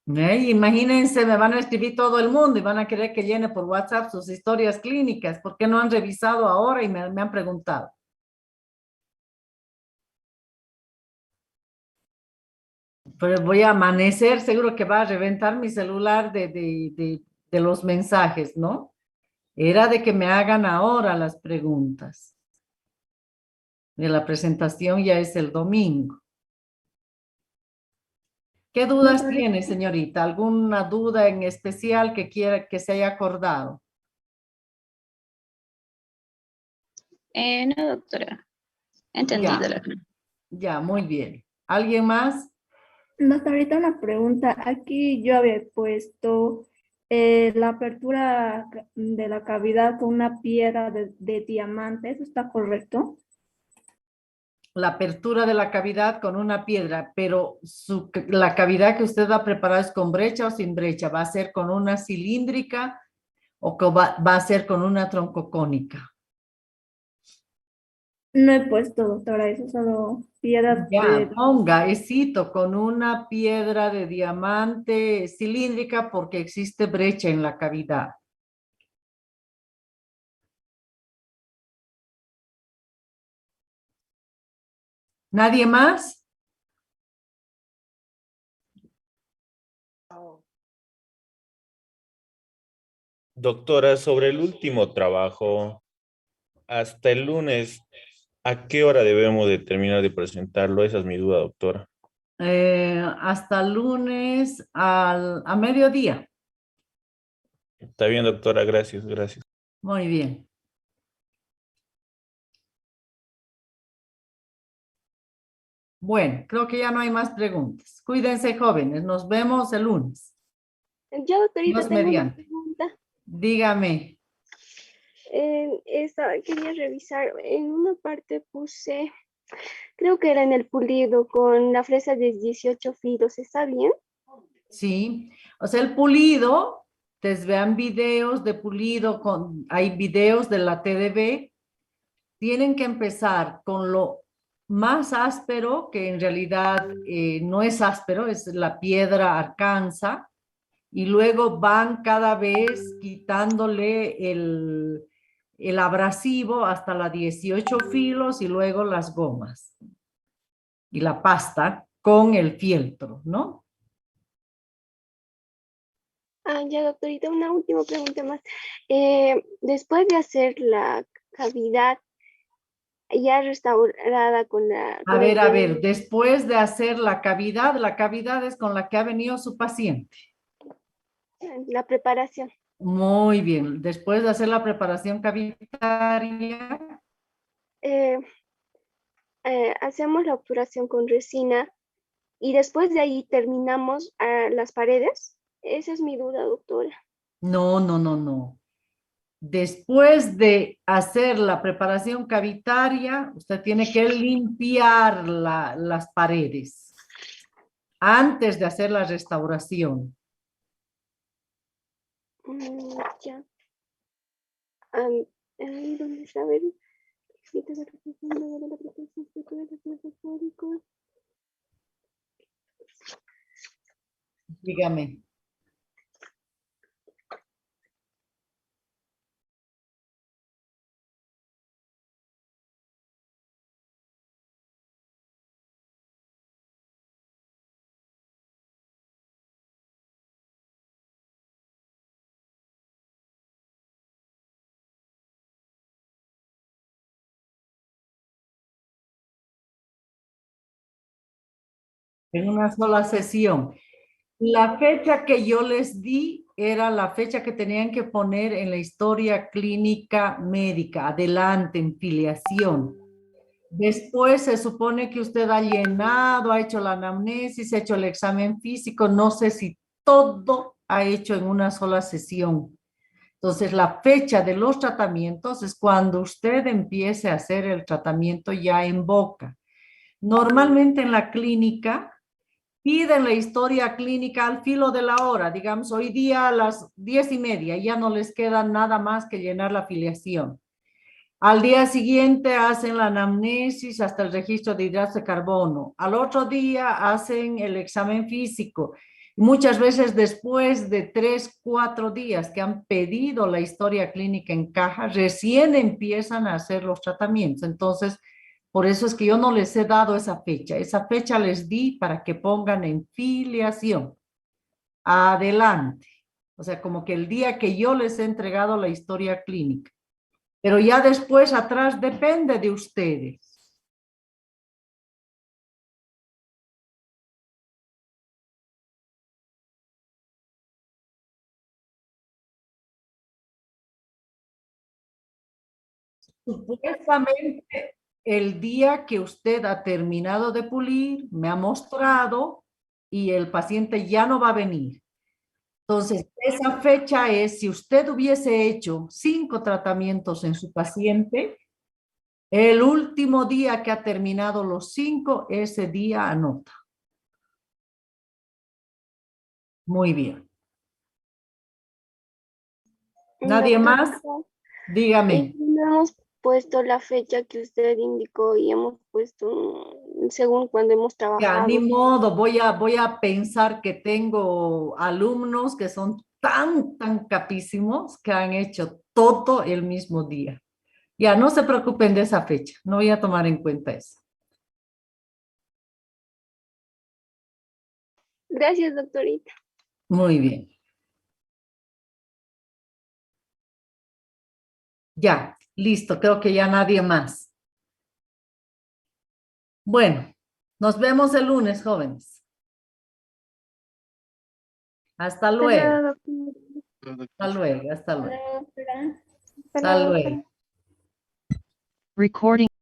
Imagínense, me van a escribir todo el mundo y van a querer que llene por WhatsApp sus historias clínicas. ¿Por qué no han revisado ahora y me han preguntado? Pero voy a amanecer, seguro que va a reventar mi celular de los mensajes, ¿no? Era de que me hagan ahora las preguntas. De la presentación ya es el domingo. ¿Qué dudas tiene, señorita? ¿Alguna duda en especial que quiera que se haya acordado? No, doctora. Entendido la Ya, muy bien. ¿Alguien más? Ahorita una pregunta. Aquí yo había puesto la apertura de la cavidad con una piedra de diamante. ¿Eso está correcto? La apertura de la cavidad con una piedra, pero la cavidad que usted va a preparar es con brecha o sin brecha. ¿Va a ser con una cilíndrica o va a ser con una troncocónica? No he puesto, doctora, eso solo piedras Ya, ponga, éxito, con una piedra de diamante cilíndrica porque existe brecha en la cavidad. ¿Nadie más? Doctora, sobre el último trabajo, hasta el lunes, ¿a qué hora debemos de terminar de presentarlo? Esa es mi duda, doctora. Hasta el lunes a mediodía. Está bien, doctora, gracias, gracias. Muy bien. Bueno, creo que ya no hay más preguntas. Cuídense, jóvenes. Nos vemos el lunes. Yo, doctorita, Dios tengo una mediante. pregunta. Dígame. Quería revisar, en una parte puse, creo que era en el pulido con la fresa de 18 filos, ¿está bien? Sí. O sea, el pulido, ustedes vean videos de pulido, hay videos de la TDB. Tienen que empezar con lo más áspero, que en realidad no es áspero, es la piedra arcanza, y luego van cada vez quitándole el abrasivo hasta la 18 filos y luego las gomas y la pasta con el fieltro, ¿no? Ya, doctorita, una última pregunta más. Después de hacer la cavidad ya restaurada con A ver, después de hacer la cavidad es con la que ha venido su paciente. la preparación. Muy bien, después de hacer la preparación cavitaria, hacemos la obturación con resina y después de ahí terminamos las paredes. Esa es mi duda, doctora. no. Después de hacer la preparación cavitaria, usted tiene que limpiar las paredes antes de hacer la restauración. Ya. Ahí donde está, a ver. Dígame. En una sola sesión. La fecha que yo les di era la fecha que tenían que poner en la historia clínica médica, adelante, en filiación. Después se supone que usted ha llenado, ha hecho la anamnesis, ha hecho el examen físico, no sé si todo ha hecho en una sola sesión. Entonces, la fecha de los tratamientos es cuando usted empiece a hacer el tratamiento ya en boca. Normalmente en la clínica piden la historia clínica al filo de la hora, digamos, hoy día a las 10:30, ya no les queda nada más que llenar la afiliación. Al día siguiente hacen la anamnesis hasta el registro de hidratos de carbono. Al otro día hacen el examen físico. Muchas veces después de 3, 4 días que han pedido la historia clínica en caja, recién empiezan a hacer los tratamientos. Entonces, por eso es que yo no les he dado esa fecha. Esa fecha les di para que pongan en filiación. Adelante. O sea, como que el día que yo les he entregado la historia clínica. Pero ya después atrás depende de ustedes. Supuestamente, el día que usted ha terminado de pulir, me ha mostrado y el paciente ya no va a venir. Entonces, esa fecha es, si usted hubiese hecho 5 tratamientos en su paciente, el último día que ha terminado los 5, ese día anota. Muy bien. ¿Nadie más? Dígame. No hemos puesto la fecha que usted indicó y hemos puesto según cuando hemos Ya, trabajado. ni modo, voy a pensar que tengo alumnos que son tan capísimos que han hecho todo el mismo día. Ya, no se preocupen de esa fecha, no voy a tomar en cuenta eso. Gracias, doctorita. Muy bien. Ya, listo, creo que ya nadie más. Bueno, nos vemos el lunes, jóvenes. Hasta luego. Hasta luego, hasta luego. Hasta luego. Recording.